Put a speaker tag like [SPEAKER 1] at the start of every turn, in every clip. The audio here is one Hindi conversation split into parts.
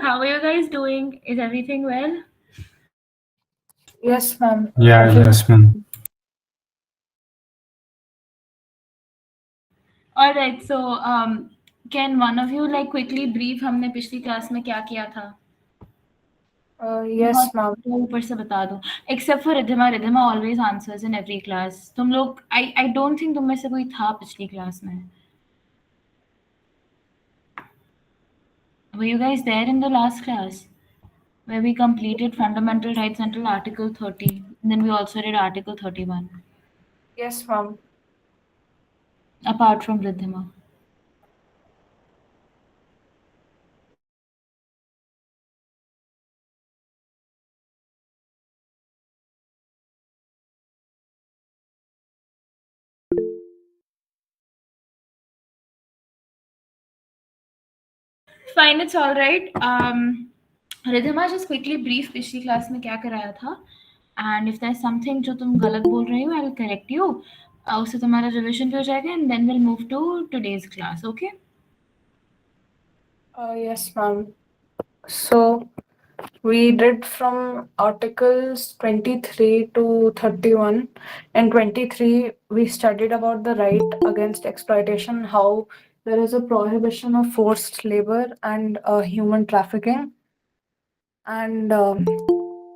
[SPEAKER 1] How are you guys doing? Is everything well?
[SPEAKER 2] Yes, ma'am.
[SPEAKER 3] Yeah,
[SPEAKER 2] Everything.
[SPEAKER 3] yes, ma'am.
[SPEAKER 1] All right. So, can one of you like quickly brief हमने पिछली क्लास में क्या किया था? बहुत
[SPEAKER 2] Yes, ma'am.
[SPEAKER 1] तो ऊपर से बता दो. Except for Ridhima, Ridhima always answers in every class. तुम लोग, I don't think तुम में से कोई था पिछली क्लास में. Were you guys there in the last class where we completed fundamental rights until Article 30? And then we also did Article 31.
[SPEAKER 2] Yes, ma'am.
[SPEAKER 1] Apart from Riddhima. Fine, it's all right. Riddhima, just quickly brief पिछली क्लास में क्या कराया था, and if there's something जो तुम गलत बोल रही हो, I'll correct you. उससे तुम्हारा रिविजन भी हो जाएगा, and then we'll move to today's class. Okay?
[SPEAKER 2] Yes, ma'am. So we did from Articles 23 to 31. In 23, we studied about the right against exploitation, how there is a prohibition of forced labor and human trafficking. And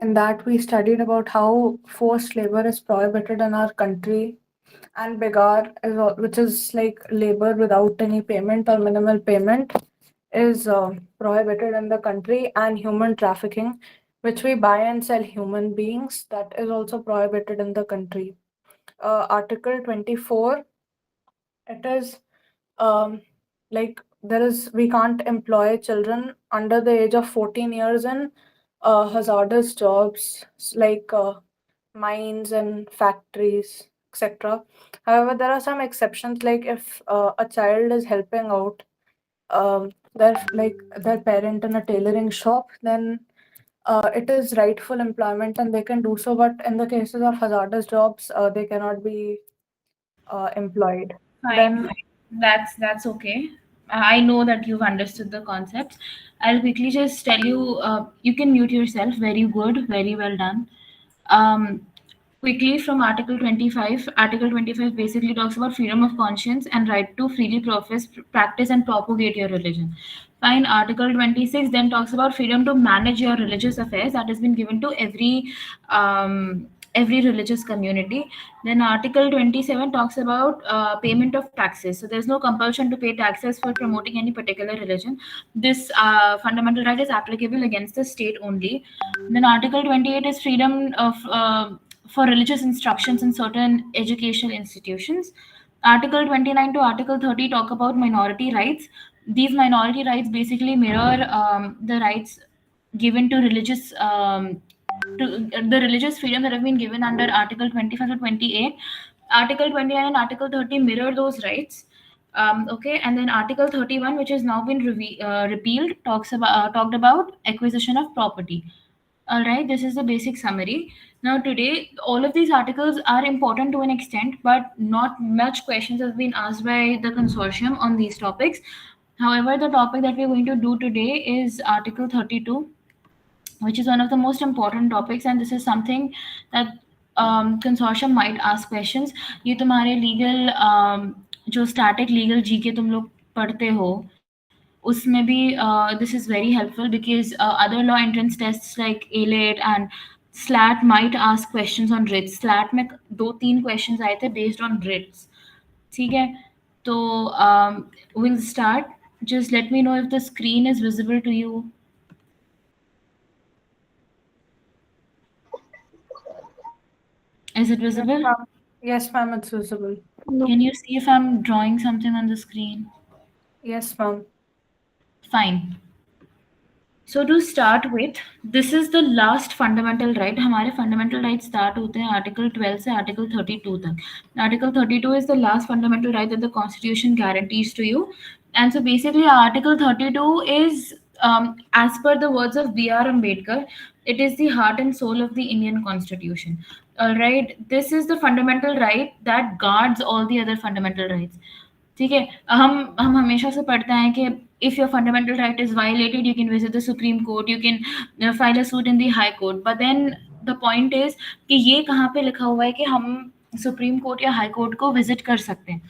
[SPEAKER 2] in that, we studied about how forced labor is prohibited in our country, and begar is which is like labor without any payment or minimal payment is prohibited in the country, and human trafficking, which we buy and sell human beings, that is also prohibited in the country. Article 24, it is um, like there is we can't employ children under the age of 14 years in hazardous jobs like mines and factories, etc. However, there are some exceptions, like if a child is helping out their parent in a tailoring shop, then it is rightful employment and they can do so. But in the cases of hazardous jobs, they cannot be employed.
[SPEAKER 1] Fine,
[SPEAKER 2] Then
[SPEAKER 1] fine. That's okay. I know that you've understood the concepts. I'll quickly just tell you. You can mute yourself. Very good. Very well done. Um, Quickly from Article 25. Article 25 basically talks about freedom of conscience and right to freely profess, practice, and propagate your religion. Fine. Article 26 then talks about freedom to manage your religious affairs. That has been given to every religious community. Then Article 27 talks about payment of taxes. So there's no compulsion to pay taxes for promoting any particular religion. This fundamental right is applicable against the state only. Then Article 28 is freedom of for religious instructions in certain educational institutions. Article 29 to Article 30 talk about minority rights. These minority rights basically mirror the rights given to the religious freedom that have been given under Article 25 to 28. Article 29 and Article 30 mirror those rights. Okay, and then Article 31, which has now been repealed, talked about acquisition of property. All right, this is the basic summary. Now, today, all of these articles are important to an extent, but not much questions have been asked by the consortium on these topics. However, the topic that we're going to do today is Article 32, which is one of the most important topics, and this is something that consortium might ask questions. ये तुम्हारे legal जो static legal GK तुम लोग पढ़ते हो, उसमें भी this is very helpful because other law entrance tests like ALET and SLAT might ask questions on writs. SLAT में 2-3 questions आए थे based on writs. ठीक है, तो we'll start. Just let me know if the screen is visible to you. Is it
[SPEAKER 2] yes,
[SPEAKER 1] visible?
[SPEAKER 2] ma'am. Yes, ma'am, it's visible.
[SPEAKER 1] Can you see if I'm drawing something on the screen?
[SPEAKER 2] Yes, ma'am.
[SPEAKER 1] Fine. So to start with, this is the last fundamental right. हमारे fundamental rights start होते हैं Article 12 से Article 32 तक. Article 32 is the last fundamental right that the Constitution guarantees to you. And so basically Article 32 is, as per the words of B.R. Ambedkar, it is the heart and soul of the Indian Constitution. All right. This is the fundamental right that guards all the other fundamental rights. ठीक है? हम हमेशा से पढ़ते हैं कि if your fundamental right is violated, you can visit the Supreme Court, you can file a suit in the High Court. But then the point is कि ये कहाँ पे लिखा हुआ है कि हम सुप्रीम कोर्ट या हाई कोर्ट को विजिट कर सकते हैं?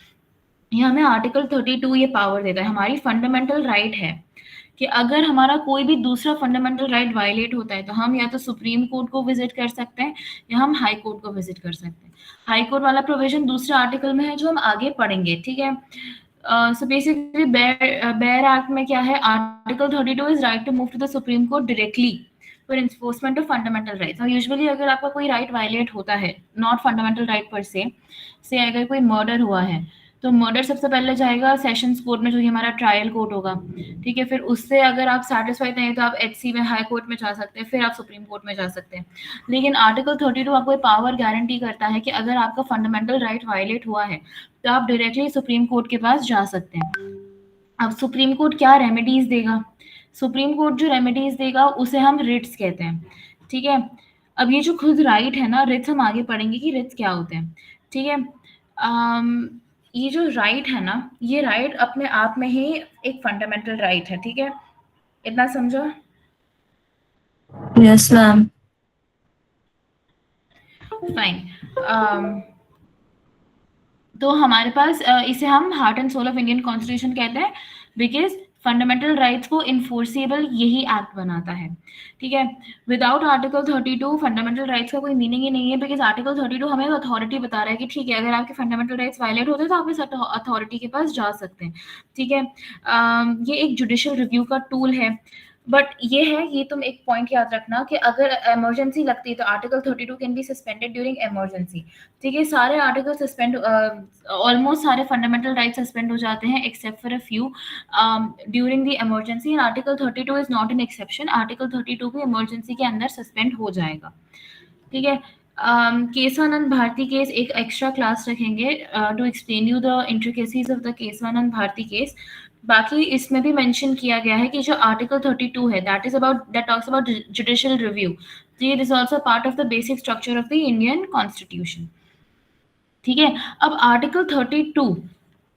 [SPEAKER 1] ये हमें आर्टिकल 32 ये पावर देता है, हमारी फंडामेंटल राइट है कि अगर हमारा कोई भी दूसरा फंडामेंटल राइट वायलेट होता है तो हम या तो सुप्रीम कोर्ट को विजिट कर सकते हैं या हम हाई कोर्ट को विजिट कर सकते हैं। हाई कोर्ट वाला प्रोविजन दूसरे आर्टिकल में है जो हम आगे पढ़ेंगे, ठीक है? सो बेसिकली बेयर एक्ट में क्या है, article 32 is right to move to the Supreme Court directly for enforcement of fundamental rights. और यूजुअली अगर आपका कोई राइट वायलेट होता है, नॉट फंडामेंटल राइट पर से अगर कोई मर्डर हुआ है तो मर्डर सबसे पहले जाएगा सेशंस कोर्ट में, जो कि हमारा ट्रायल कोर्ट होगा, ठीक है? फिर उससे अगर आप सैटिस्फाइड नहीं तो आप एचसी में, हाई कोर्ट में जा सकते हैं, फिर आप सुप्रीम कोर्ट में जा सकते हैं। लेकिन आर्टिकल 32 आपको पावर गारंटी करता है कि अगर आपका फंडामेंटल राइट वायलेट हुआ है तो आप डायरेक्टली सुप्रीम कोर्ट के पास जा सकते हैं। अब सुप्रीम कोर्ट क्या रेमेडीज देगा? सुप्रीम कोर्ट जो रेमेडीज देगा उसे हम रिट्स कहते हैं, ठीक है? अब ये जो खुद राइट है ना, रिट्स हम आगे पढ़ेंगे कि रिट्स क्या होते हैं, ठीक है? ये जो राइट है ना, ये राइट अपने आप में ही एक फंडामेंटल राइट है, ठीक है? इतना समझो?
[SPEAKER 3] Yes, ma'am.
[SPEAKER 1] फाइन। तो हमारे पास इसे हम heart and soul of Indian constitution कहते हैं, बिकॉज फंडामेंटल राइट्स को इन्फोर्सेबल यही एक्ट बनाता है, ठीक है? विदाउट आर्टिकल 32 फंडामेंटल राइट्स का कोई मीनिंग ही नहीं है, बिकॉज आर्टिकल 32 हमें अथॉरिटी बता रहा है कि ठीक है, अगर आपके फंडामेंटल राइट्स वायलेट होते हैं तो आप इस अथॉरिटी के पास जा सकते हैं, ठीक है? ये एक जुडिशियल रिव्यू का टूल है। बट ये है, ये तुम एक पॉइंट याद रखना कि अगर इमरजेंसी लगती है तो article 32 can be suspended during emergency, ठीक है? सारे आर्टिकल सस्पेंड, ऑलमोस्ट सारे फंडामेंटल राइट सस्पेंड हो जाते हैं except for a few during the emergency, and article 32 is not an exception. Article 32 भी इमरजेंसी के अंदर सस्पेंड हो जाएगा, ठीक है? केशवानंद भारती केस एक एक्स्ट्रा क्लास रखेंगे to explain you the intricacies of the Keshavananda Bharati case. बाकी इसमें भी मेंशन किया गया है कि जो आर्टिकल 32 है, that talks about judicial review, it is also part of the basic structure of the Indian constitution, ठीक है? अब आर्टिकल 32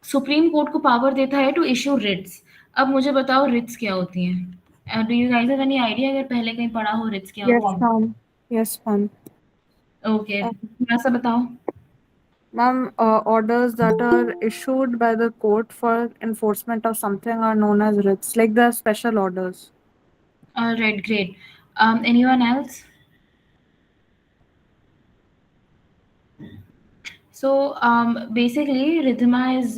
[SPEAKER 1] सुप्रीम कोर्ट को पावर देता है टू इश्यू रिट्स। अब मुझे बताओ रिट्स क्या होती हैं? Do you guys have any idea, अगर पहले कहीं पढ़ा हो रिट्स क्या
[SPEAKER 2] Yes,
[SPEAKER 1] होती
[SPEAKER 2] ma'am. Yes, ma'am.
[SPEAKER 1] है? ओके, थोड़ा सा बताओ।
[SPEAKER 2] Ma'am, orders that are issued by the court for enforcement of something are known as writs, like the special orders.
[SPEAKER 1] All right, great. Anyone else? So basically, Ridhima is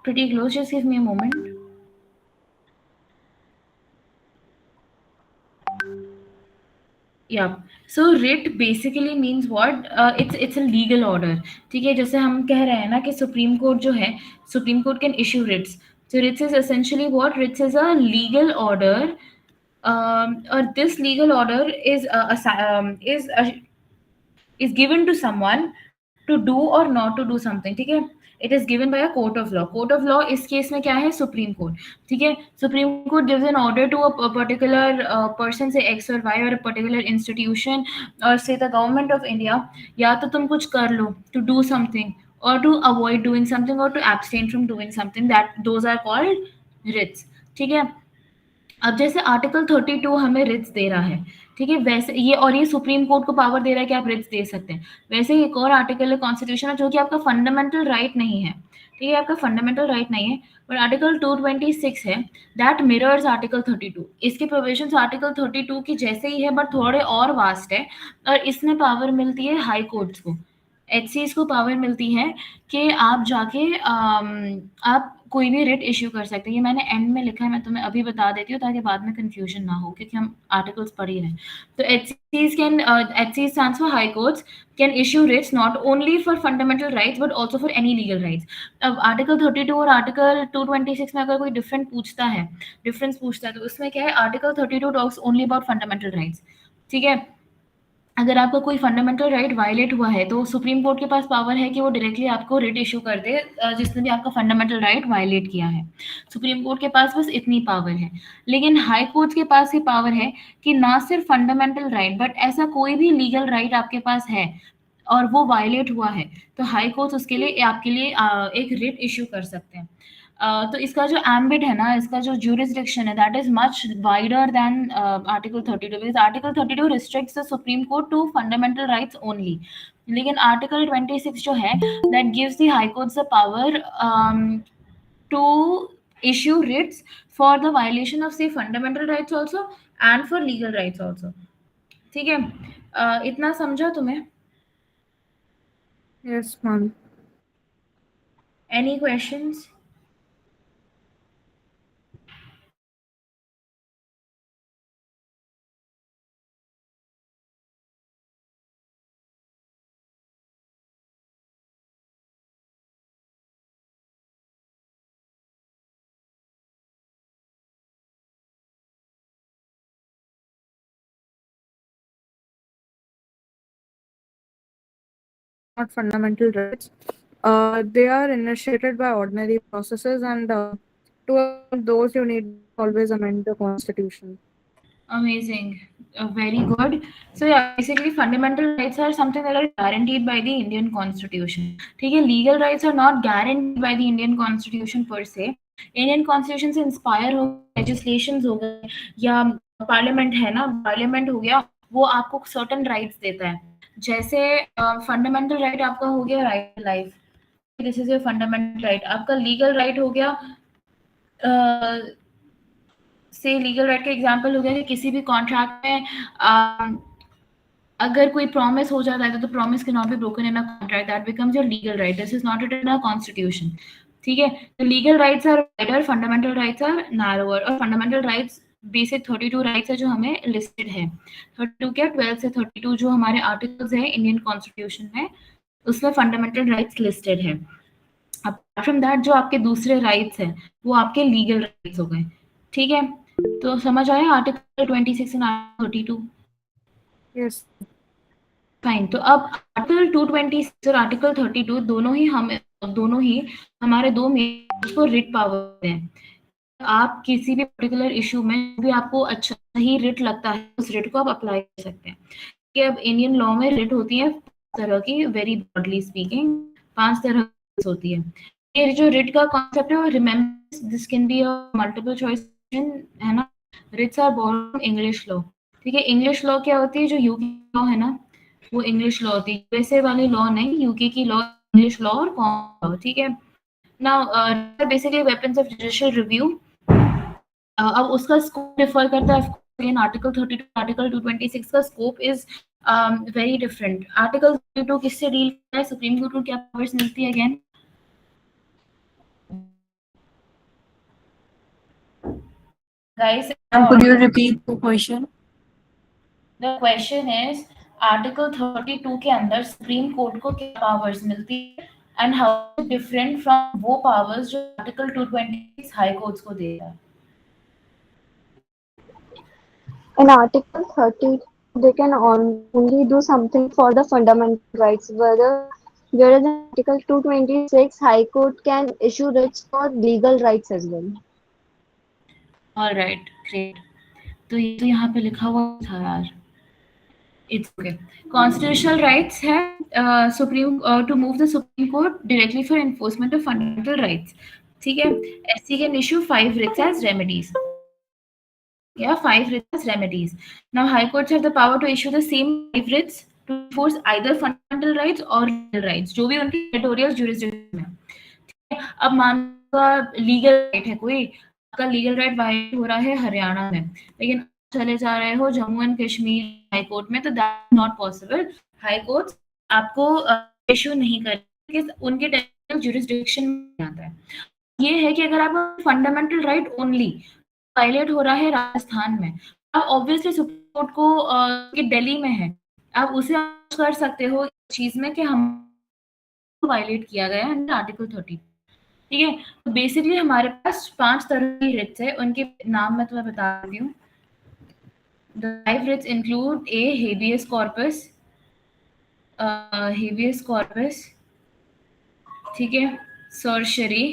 [SPEAKER 1] pretty close. Just give me a moment. Yeah. So writ basically means what? It's a legal order. ठीक है? जैसे हम कह रहे हैं ना कि सुप्रीम कोर्ट जो है, Supreme court can issue writs. So writs is essentially what? Writs is a legal order, or this legal order is given to someone to do or not to do something, ठीक है? It is given by a court of law. Court of law इस केस में क्या है? सुप्रीम कोर्ट, ठीक है? Supreme Court gives an order to a particular person, से एक्स और वाई, और अ पर्टिकुलर इंस्टीट्यूशन, और से द गवर्नमेंट ऑफ इंडिया, या तो तुम कुछ कर लो टू डू समथिंग, और टू अवॉइड डूइंग समथिंग, और to abstain from doing something, that those are called writs, ठीक है? अब जैसे आर्टिकल 32 हमें रिट्स दे रहा है, ठीक है? वैसे ये, और ये सुप्रीम कोर्ट को पावर दे रहा है कि आप रिट्स दे सकते हैं। वैसे ही एक और आर्टिकल है कॉन्स्टिट्यूशन में, जो कि आपका फंडामेंटल राइट नहीं है, ठीक है? आपका फंडामेंटल राइट नहीं है, बट आर्टिकल 226 है, दैट मिरर्स आर्टिकल 32। इसके प्रोविजंस आर्टिकल 32 की जैसे ही है, बट थोड़े और वास्ट है, और इसमें पावर मिलती है हाई कोर्ट्स को, एचसीज को पावर मिलती है कि आप जाके आप कोई भी रिट इश्यू कर सकते हैं। ये मैंने एंड में लिखा है, मैं तुम्हें अभी बता देती हूँ ताकि बाद में कन्फ्यूजन ना हो, क्योंकि हम आर्टिकल्स पढ़ ही रहे हैं। तो HC stands for High Courts can issue writs not only for fundamental rights but also for any legal rights. अब आर्टिकल 32 और आर्टिकल 226 में अगर कोई डिफरेंस पूछता है, तो उसमें क्या है? Article 32 talks only about fundamental rights, ठीक है? अगर आपका कोई फंडामेंटल राइट वायलेट हुआ है तो सुप्रीम कोर्ट के पास पावर है कि वो डायरेक्टली आपको रिट इश्यू कर दे, जिसने भी आपका फंडामेंटल राइट वायलेट किया है। सुप्रीम कोर्ट के पास बस इतनी पावर है। लेकिन हाई कोर्ट के पास ये पावर है कि ना सिर्फ फंडामेंटल राइट, बट ऐसा कोई भी लीगल राइट आपके पास है, और वो वायलेट हुआ है, तो हाई कोर्ट उसके लिए आपके लिए एक रिट इश्यू कर सकते हैं। तो इसका जो एम्बिट है ना, इसका जो ज्यूरिसडिक्शन है, that is much wider than article 32, because article 32 restricts the Supreme Court to fundamental rights only, लेकिन आर्टिकल 26 जो है that gives the High Court the power to issue writs for the violation of say fundamental rights also and for legal rights also। ठीक है, इतना समझा तुम्हें?
[SPEAKER 2] Yes, ma'am.
[SPEAKER 1] Any questions?
[SPEAKER 2] Not fundamental rights. They are initiated by ordinary processes, and to those you need always amend the constitution.
[SPEAKER 1] Amazing. Very good. So yeah, basically fundamental rights are something that are guaranteed by the Indian Constitution. ठीक है, legal rights are not guaranteed by the Indian Constitution per se. Indian Constitution से इंस्पायर हो legislations हो गए, या पार्लियामेंट है ना, पार्लियामेंट हो गया, वो आपको सर्टन राइट्स देता है। जैसे फंडामेंटल राइट आपका हो गया right life, this is your fundamental right. आपका लीगल राइट हो गया, से लीगल राइट का एग्जांपल हो गया कि किसी भी कॉन्ट्रैक्ट में अगर कोई प्रॉमिस हो जाता है तो promise can not be broken in a contract, that becomes your legal right, this is not written in a constitution. ठीक है, तो legal rights are wider, fundamental rights are narrower, और फंडामेंटल राइट्स बेसिक 32 राइट्स है जो हमें लिस्टेड है। 32 क्या, 12 से 32 जो हमारे आर्टिकल्स है इंडियन कॉन्स्टिट्यूशन में, उसमें फंडामेंटल राइट्स लिस्टेड है। अपार्ट फ्रॉम दैट जो आपके दूसरे राइट्स हैं वो आपके लीगल राइट्स हो गए। ठीक है, तो समझ आया article 26 and article 32?
[SPEAKER 2] Yes.
[SPEAKER 1] Fine. तो अब आर्टिकल 226 और आर्टिकल 32 दोनों ही हमारे दो मेन को रिट पावर हैं। आप किसी भी पर्टिकुलर इशू में भी आपको अच्छा ही रिट लगता है, उस रिट को आप अप्लाई कर सकते हैं। कि अब इंडियन लॉ में रिट होती है तरह की, वेरी ब्रॉडली स्पीकिंग 5 तरह की होती है। ये जो रिट का कॉन्सेप्ट है, remember this can be a multiple choice है ना। Writs are born from English law. ठीक है, इंग्लिश लॉ क्या होती है, जो यूके लॉ है ना, वो इंग्लिश लॉ होती है, यूएसए वाली लॉ नहीं, यूके की लॉ इंग्लिश लॉ और कॉमन लॉ। ठीक है, now basically weapons of judicial review. अब उसका स्कोप डिफर करता है अगेन, आर्टिकल 32 आर्टिकल 226 का scope is very different. Article 32 किससे डील करता है, सुप्रीम कोर्ट को क्या पावर्स मिलती है again? Guys,
[SPEAKER 3] Could you repeat the question?
[SPEAKER 1] the question is article 32 के अंदर सुप्रीम कोर्ट को क्या पावर्स मिलती है एंड हाउ डिफरेंट फ्रॉम वो पावर्स जो आर्टिकल 226 हाई कोर्ट्स को देता है।
[SPEAKER 3] In Article 30, they can only do something for the fundamental rights, whereas in Article 226, High Court can issue writs for legal rights as well.
[SPEAKER 1] Alright, great. तो ये तो यहाँ पे लिखा हुआ था यार, इट्स ओके। कॉन्स्टिट्यूशनल राइट्स है supreme to move the Supreme Court directly for enforcement of fundamental rights. ठीक है, SC can issue 5 writs as remedies. Yeah, 5 writs as remedies. Now, high courts have the power to issue the same 5 writs to enforce either fundamental rights or legal rights, जो भी उनकी territorial jurisdiction में। अब मान लो लीगल राइट है कोई, आपका लीगल राइट वायलेट हो रहा है हरियाणा में, लेकिन चले जा रहे हो Jammu and Kashmir high Court में, तो that not possible. High court आपको इशू नहीं करेंगे, उनके टेरिtorial jurisdiction में आता है। ये है कि अगर आप फंडामेंटल राइट ओनली वायलेट हो रहा है राजस्थान में, आप ऑब्वियसली सुप्रीम कोर्ट को कि दिल्ली में है, आप उसे कर सकते हो चीज में कि हम वायलेट किया गया है आर्टिकल 30। ठीक है, तो बेसिकली हमारे पास 5 तरह की रिट्स है, उनके नाम मैं तुम्हें बता देती हूँ। The 5 writs include A, habeas corpus, habeas corpus, ठीक है, sorcery,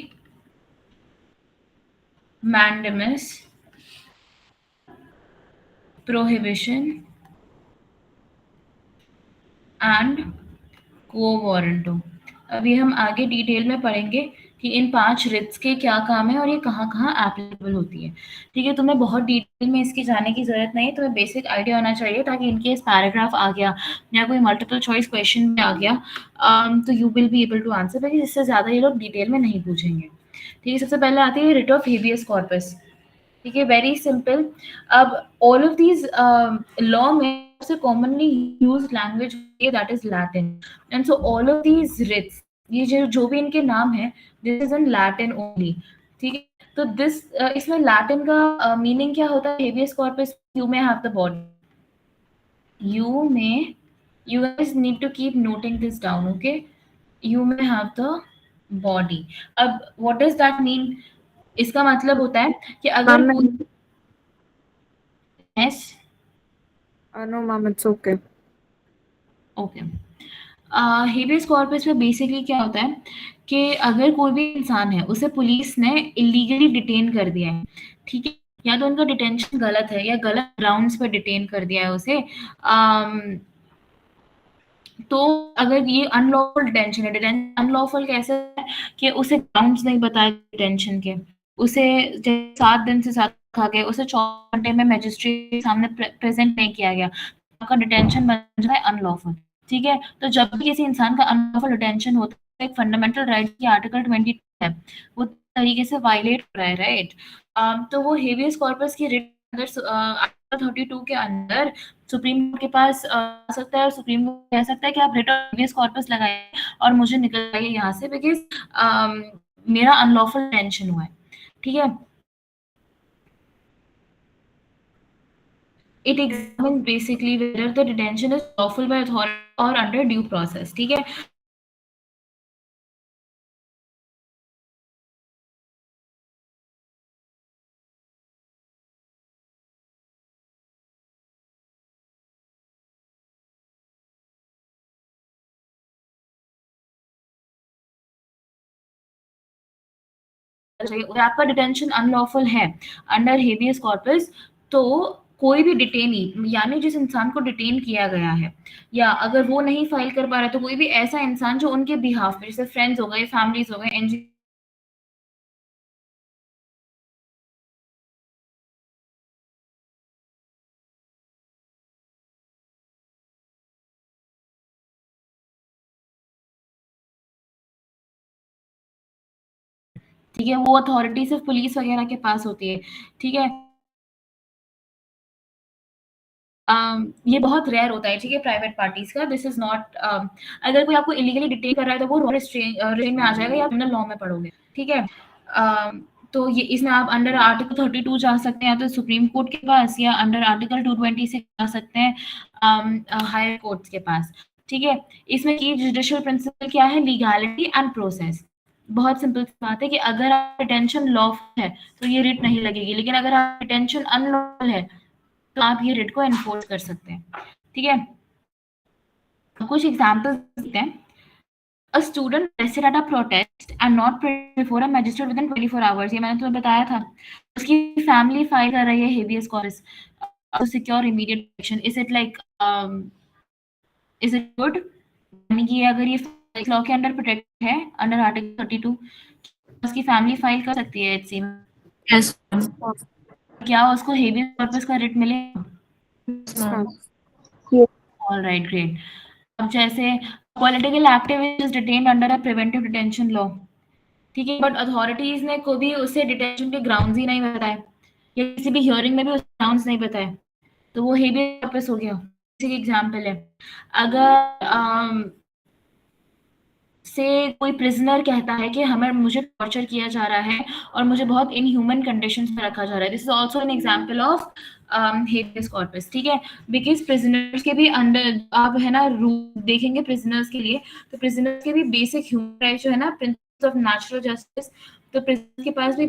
[SPEAKER 1] mandamus, prohibition and quo warranto। अभी हम आगे डिटेल में पढ़ेंगे कि इन 5 रिट्स के क्या काम है और ये कहाँ-कहाँ एप्लीकेबल होती है। ठीक है, तुम्हें बहुत डिटेल में इसकी जाने की ज़रूरत नहीं है, तुम्हें बेसिक आइडिया होना चाहिए ताकि इन केस पैराग्राफ आ गया या कोई मल्टीपल चॉइस क्वेश्चन में आ गया तो you will be able to answer, क्योंकि इससे ज़्यादा ये लोग डिटेल में नहीं पूछेंगे। ठीक है, सबसे पहले आती है रिट ऑफ हेबियस कॉर्पस। ठीक है, वेरी सिंपल। अब ऑल ऑफ दीज लॉ में सबसे commonly used language that is Latin, and so all of these writs, ये जो भी इनके नाम है, this is in Latin only. ठीक है, तो दिस इसमें लैटिन का मीनिंग क्या होता है? Habeas corpus, you may have the body, you guys need to keep noting this down, okay? You may have the body. अब what does that mean? इसका मतलब होता है कि अगर
[SPEAKER 2] Ma'am,
[SPEAKER 1] कोई yes,
[SPEAKER 2] no, ma'am, it's okay.
[SPEAKER 1] Okay. Habeas corpus में बेसिकली क्या होता है कि अगर कोई भी इंसान है, उसे पुलिस ने इलीगली डिटेन कर दिया है, ठीक है, या तो उनका डिटेंशन गलत है या गलत ग्राउंड्स पर डिटेन कर दिया है उसे, तो अगर ये अनलॉफुल डिटेंशन है, डिटेंशन अनलॉफुल कैसे है कि उसे ग्राउंड्स नहीं बताए डिटेंशन के, उसे 7 दिन से ज़्यादा रखा गया, उसे 24 घंटे में मजिस्ट्रेट के सामने प्रेजेंट नहीं किया गया, आपका डिटेंशन बन जाता है अनलॉफुल। ठीक है, तो जब भी किसी इंसान का अनलॉफुल डिटेंशन होता है, एक फंडामेंटल राइट की आर्टिकल 22 है, वो तरीके से वायलेट हो रहा है, राइट? तो वो हेबियस कॉर्पस की रिट अंदर आर्टिकल 32 के अंदर सुप्रीम कोर्ट के पास आ सकता है और सुप्रीम कोर्ट कह सकता है कि आप रिट ऑफ हेबियस कॉर्पस लगाइए और मुझे निकलाइए यहाँ से, बिकॉज मेरा अनलॉफुल डिटेंशन हुआ है। ठीक है, it examines basically whether the detention is lawful by authority or under due process। ठीक है, अगर आपका डिटेंशन अनलॉफुल है अंडर हेबियस कॉर्पस, तो कोई भी डिटेनी, यानी जिस इंसान को डिटेन किया गया है, या अगर वो नहीं फाइल कर पा रहा है, तो कोई भी ऐसा इंसान जो उनके बिहाफ में, जैसे फ्रेंड्स हो गए, फैमिलीज हो गए, एनजीओ, ठीक है, वो अथॉरिटी सिर्फ पुलिस वगैरह के पास होती है। ठीक है, ये बहुत रेयर होता है, ठीक है, प्राइवेट पार्टीज का, दिस इज नॉट, अगर कोई आपको इलीगली डिटेन कर रहा है तो वो रेस्ट्रेन में आ जाएगा या क्रिमिनल लॉ में पढ़ोगे। ठीक है, तो ये इसमें आप अंडर आर्टिकल 32 जा सकते हैं, तो सुप्रीम कोर्ट के पास, या अंडर आर्टिकल 220 से जा सकते हैं हायर कोर्ट्स के पास। ठीक है, इसमें की जुडिशियल प्रिंसिपल क्या है? Legality and process. बहुत सिंपल बात है कि अगर आप डिटेंशन लॉफुल है तो ये रिट नहीं लगेगी, लेकिन अगर आप डिटेंशन अनलॉफुल है तो आप ये रिट को एनफोर्स कर सकते हैं। ठीक है, कुछ एग्जांपल्स देते हैं। A student arrested at a protest and not present before a magistrate within 24 hours, ये मैंने तुम्हें बताया था। उसकी फैमिली फाइल कर रही है habeas corpus to secure immediate action। Is it like is it good? यानी कि अगर ये लॉ के अंडर प्रोटेक्ट है अंडर आर्टिकल 32, उसकी फैमिली फाइल कर सकती है एचसी में।
[SPEAKER 2] Yes,
[SPEAKER 1] क्या उसको हेबियस कॉर्पस का रिट मिलेगा?
[SPEAKER 2] ma'am.
[SPEAKER 1] All right, great. अब जैसे political activist detained under a preventive detention law, ठीक है, बट अथॉरिटीज ने कभी उसे डिटेंशन के ग्राउंड्स ही नहीं बताए, या किसी भी हियरिंग में भी उसे ग्राउंड्स नहीं बताए, तो वो हेबियस कॉर्पस हो गया। इसी एग्जांपल है, अगर से कोई प्रिजनर कहता है कि मुझे टॉर्चर किया जा रहा है और मुझे बहुत इनह्यूमन कंडीशंस में रखा जा रहा है, this is also an example of habeas corpus. ठीक है, बिकॉज प्रिजनर्स के भी अंडर आप है ना रूल देखेंगे प्रिजनर्स के लिए, तो प्रिजनर्स के भी बेसिक ह्यूमन राइट्स जो है ना, प्रिंसिपल्स ऑफ नेचुरल जस्टिस, तो प्रिजनर्स के पास भी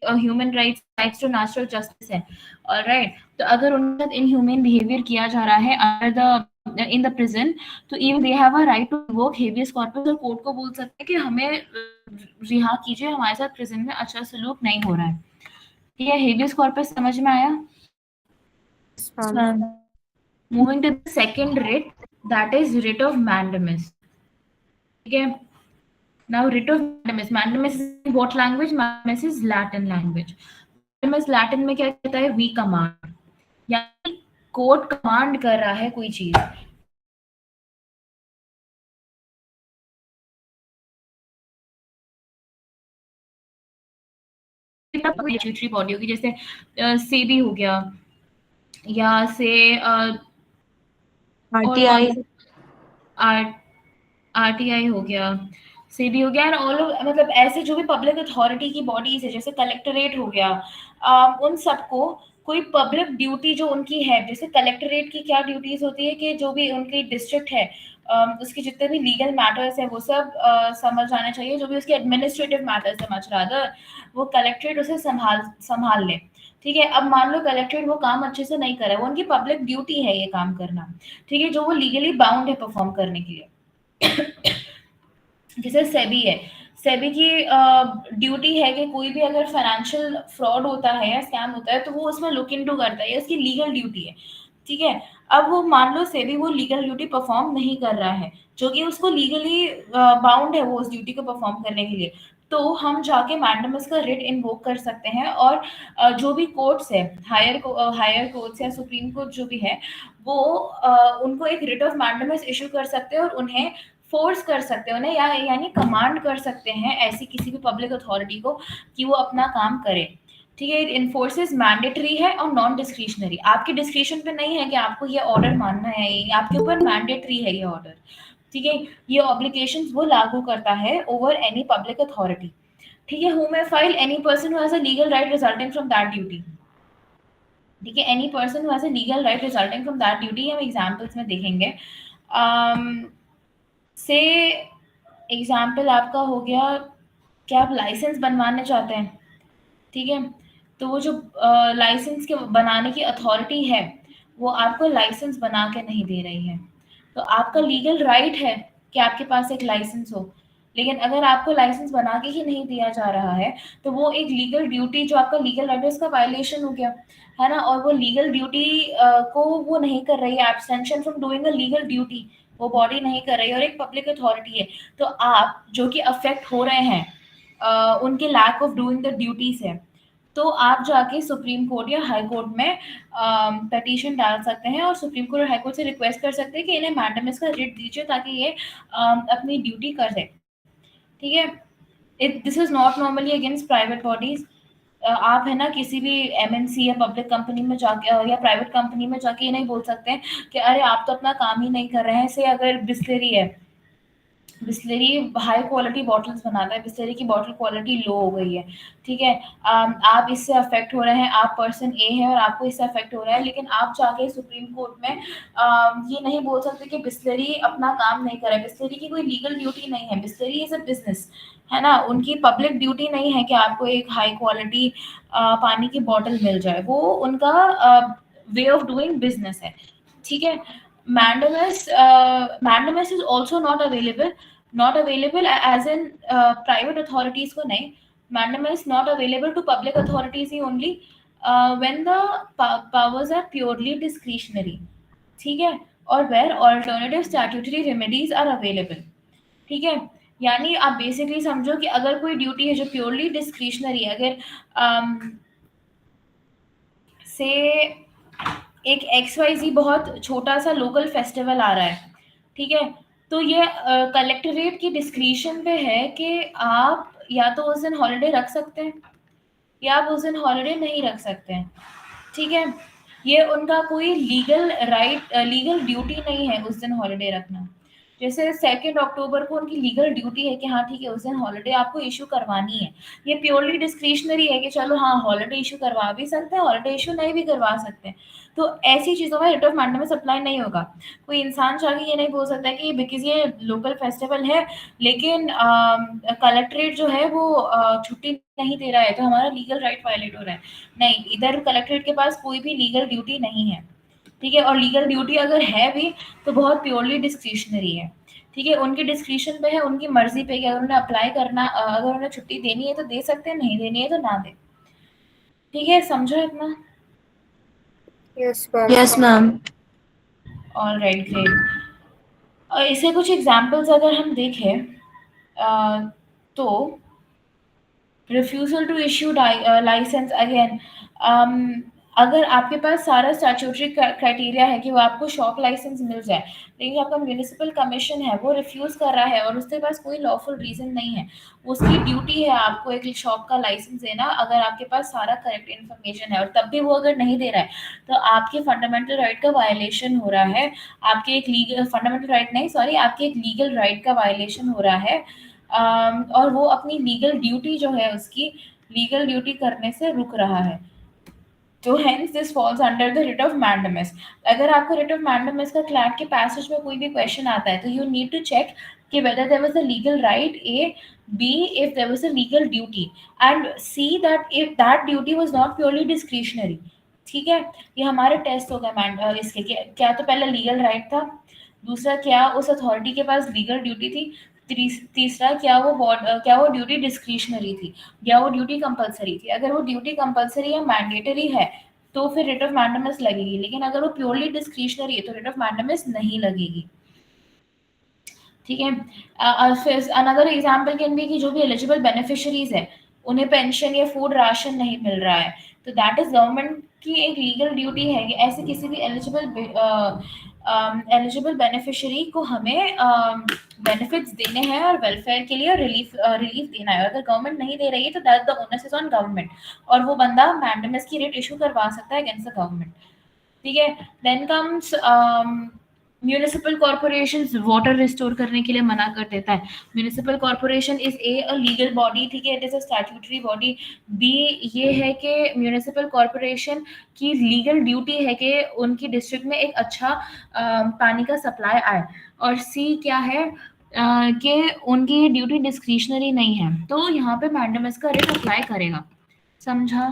[SPEAKER 1] human rights to natural justice है। ऑलराइट, तो अगर उनके साथ इनह्यूमन बिहेवियर किया जा रहा है under the in the prison, तो even they have a right to invoke habeas corpus, और कोर्ट को बोल सकते हैं कि हमें रिहा कीजिए, हमारे साथ प्रिजन में अच्छा सलूक नहीं हो रहा है। ठीक है, habeas corpus समझ में आया?
[SPEAKER 2] Ma'am.
[SPEAKER 1] Moving to the second writ, that is writ of mandamus। ठीक है. Now writ of mandamus. Mandamus is in what language? Mandamus is Latin language. Mandamus Latin में क्या कहता है? We command. यानी कोर्ट कमांड कर रहा है कोई चीज. स्टेट्यूटरी बॉडी होगी, जैसे सेबी हो गया, या से
[SPEAKER 4] RTI.
[SPEAKER 1] आरटीआई हो गया, सेबी हो गया, एंड ऑल मतलब ऐसे जो भी पब्लिक अथॉरिटी की बॉडीज है, जैसे कलेक्टरेट हो गया, उन सबको कोई पब्लिक ड्यूटी जो उनकी है, जैसे कलेक्टरेट की क्या ड्यूटीज होती है कि जो भी उनकी डिस्ट्रिक्ट है, उसके जितने भी लीगल मैटर्स है वो सब समझ आने चाहिए, जो भी उसके एडमिनिस्ट्रेटिव मैटर्स है मच रादर, वो कलेक्टरेट उसे संभाल ले. ठीक है. अब मान लो कलेक्टरेट वो काम अच्छे से नहीं कर रहा है, वो उनकी पब्लिक ड्यूटी है ये काम करना. ठीक है. जो वो लीगली बाउंड है परफॉर्म करने के लिए. जैसे सेबी है, सेबी की ड्यूटी है कि कोई भी अगर फाइनेंशियल फ्रॉड होता है या स्कैम होता है तो वो उसमें लुक इनटू करता है, ये उसकी लीगल ड्यूटी है. ठीक है. अब वो मान लो सेबी वो लीगल ड्यूटी परफॉर्म नहीं कर रहा है, जो कि उसको लीगली बाउंड है वो उस ड्यूटी को परफॉर्म करने के लिए, तो हम जाके मैंडमस का रिट इन्वोक कर सकते हैं, और जो भी कोर्ट्स है, हायर कोर्ट्स या सुप्रीम कोर्ट जो भी है, वो उनको एक रिट ऑफ मैंडमस इशू कर सकते हैं और उन्हें फोर्स कर सकते हैं, उन्हें यानी कमांड कर सकते हैं ऐसी किसी भी पब्लिक अथॉरिटी को कि वो अपना काम करे. ठीक है. इन्फोर्सेस मैंडेटरी है और नॉन डिस्क्रिशनरी. आपके डिस्क्रिशन पे नहीं है कि आपको ये ऑर्डर मानना है, ये आपके ऊपर मैंडेटरी है ये ऑर्डर. ठीक है. ये ऑब्लिगेशंस वो लागू करता है ओवर एनी पब्लिक अथॉरिटी. ठीक है. Who may file any person who has a legal right resulting from that duty. ठीक है. Any person who has a legal right resulting from that duty, हम एग्जांपल्स में देखेंगे. से एग्जाम्पल आपका हो गया कि आप लाइसेंस बनवाने चाहते हैं. ठीक है. तो वो जो लाइसेंस के बनाने की अथॉरिटी है वो आपको लाइसेंस बना के नहीं दे रही है, तो आपका लीगल राइट है कि आपके पास एक लाइसेंस हो, लेकिन अगर आपको लाइसेंस बना के ही नहीं दिया जा रहा है तो वो एक लीगल ड्यूटी जो आपका लीगल राइट है उसका वायलेशन हो गया, है ना. और वो लीगल ड्यूटी को वो नहीं कर रही है, abstention from doing a legal duty वो बॉडी नहीं कर रही है, और एक पब्लिक अथॉरिटी है, तो आप जो कि अफेक्ट हो रहे हैं उनके lack of doing the duties है, तो आप जाके सुप्रीम कोर्ट या हाई कोर्ट में पिटीशन डाल सकते हैं और सुप्रीम कोर्ट और हाई कोर्ट से रिक्वेस्ट कर सकते हैं कि इन्हें मैंडेमस का रिट दीजिए ताकि ये अपनी ड्यूटी कर सके. ठीक है. This is not normally against private bodies. आप है ना किसी भी एमएनसी या पब्लिक कंपनी में जाके या प्राइवेट कंपनी में जाके ये नहीं बोल सकते हैं कि अरे आप तो अपना काम ही नहीं कर रहे हैं. से अगर बिस्लरी है, बिस्लरी हाई क्वालिटी बॉटल्स बनाता है, बिस्लरी की बॉटल क्वालिटी लो हो गई है. ठीक है. आप इससे अफेक्ट हो रहे हैं, आप पर्सन ए है और आपको इससे अफेक्ट हो रहा है, लेकिन आप जाके सुप्रीम कोर्ट में ये नहीं बोल सकते कि बिस्लरी अपना काम नहीं करे. बिस्लरी की कोई लीगल ड्यूटी नहीं है, बिस्लरी इज अ बिजनेस, है ना. उनकी पब्लिक ड्यूटी नहीं है कि आपको एक हाई क्वालिटी पानी की बॉटल मिल जाए, वो उनका वे ऑफ डूइंग बिजनेस है. ठीक है. Mandamus is also not available as in private authorities को नहीं. Mandamus not available to public authorities he only when the powers are purely discretionary. ठीक है. और where alternative statutory remedies are available. ठीक है. यानी आप बेसिकली समझो कि अगर कोई ड्यूटी है जो प्योरली डिस्क्रिशनरी है, अगर से एक XYZ बहुत छोटा सा लोकल फेस्टिवल आ रहा है, ठीक है, तो ये कलेक्टरेट की डिस्क्रिशन पे है कि आप या तो उस दिन हॉलिडे रख सकते हैं या आप उस दिन हॉलिडे नहीं रख सकते हैं. ठीक है. ये उनका कोई लीगल राइट लीगल ड्यूटी नहीं है उस दिन हॉलिडे रखना. जैसे 2 अक्टूबर को उनकी लीगल ड्यूटी है कि हाँ ठीक है उस दिन हॉलिडे आपको इशू करवानी है. ये प्योरली डिस्क्रिशनरी है कि चलो हाँ हॉलिडे इशू करवा भी सकते हैं, हॉलिडे इशू नहीं भी करवा सकते हैं. तो ऐसी चीज़ों में रिट ऑफ मैंडेमस अप्लाई नहीं होगा. कोई इंसान जाके ये नहीं बोल सकता कि बिकॉज ये लोकल फेस्टिवल है लेकिन कलेक्ट्रेट जो है वो छुट्टी नहीं दे रहा है तो हमारा लीगल राइट वायलेट हो रहा है. नहीं, इधर कलेक्ट्रेट के पास कोई भी लीगल ड्यूटी नहीं है. ठीक है. और लीगल ड्यूटी अगर है भी तो बहुत प्योरली डिस्क्रिशनरी है. ठीक है. उनकी डिस्क्रिशन पे है, उनकी मर्जी पे कि अगर उन्हें अप्लाई करना अगर उन्हें छुट्टी देनी है तो दे सकते हैं, नहीं देनी है तो ना दे. ठीक है. समझो इतना.
[SPEAKER 4] Yes, ma'am.
[SPEAKER 1] All right, great. और इसे कुछ एग्जाम्पल्स अगर हम देखें तो refusal to issue licence again, अगर आपके पास सारा स्टैट्यूटरी क्राइटेरिया है कि वो आपको शॉप लाइसेंस मिल जाए, लेकिन आपका म्यूनिसिपल कमीशन है वो रिफ्यूज कर रहा है और उसके पास कोई लॉफुल रीजन नहीं है, उसकी ड्यूटी है आपको एक शॉप का लाइसेंस देना अगर आपके पास सारा करेक्ट इन्फॉर्मेशन है, और तब भी वो अगर नहीं दे रहा है तो आपके फंडामेंटल राइट का वायलेशन हो रहा है, आपके एक लीगल फंडामेंटल राइट नहीं सॉरी आपके एक लीगल राइट का वायलेशन हो रहा है, और वो अपनी लीगल ड्यूटी जो है उसकी लीगल ड्यूटी करने से रुक रहा है। तो hence this falls under the writ of mandamus. अगर आपको रिट ऑफ मैंडेमस का क्लैट के पैसेज में कोई भी क्वेश्चन आता है तो यू नीड टू चेक कि whether there was a legal right, A, B, if there was a legal duty, and C, that if that duty was not purely discretionary। ठीक है, ये हमारे टेस्ट हो गए इसके क्या तो पहले लीगल राइट था, दूसरा क्या उस अथॉरिटी के पास लीगल ड्यूटी थी, तीसरा क्या वो ड्यूटी डिस्क्रिशनरी थी या वो ड्यूटी कंपलसरी थी। अगर वो ड्यूटी कंपलसरी या मैंडेटरी है तो फिर रिट ऑफ मैंडेमस लगेगी, लेकिन अगर वो प्योरली डिस्क्रिशनरी है तो रिट ऑफ मैंडेमस नहीं लगेगी। ठीक है, फिर अनदर एग्जांपल कैन बी कि जो भी एलिजिबल बेनिफिशियरीज है उन्हें पेंशन या फूड राशन नहीं मिल रहा है, तो दैट इज गवर्नमेंट की एक लीगल ड्यूटी है कि ऐसे किसी भी एलिजिबल बेनिफिशियरी को हमें बेनिफिट्स देने हैं और वेलफेयर के लिए रिलीफ देना है। अगर गवर्नमेंट नहीं दे रही है तो that the onus is on government, और वो बंदा मैंडेमस की रेट इशू करवा सकता है अगेंस्ट द गवर्नमेंट। ठीक है, then comes municipal corporation water restore करने के लिए मना कर देता है। Municipal corporation is a legal body, ठीक है, it is a statutory body. बी ये है कि म्यूनिसिपल कॉर्पोरेशन की लीगल ड्यूटी है कि उनकी डिस्ट्रिक्ट में एक अच्छा पानी का सप्लाई आए, और सी क्या है कि उनकी ड्यूटी डिस्क्रिशनरी नहीं है, तो यहाँ पे मैंडेमस का रेट अप्लाई करेगा। समझा?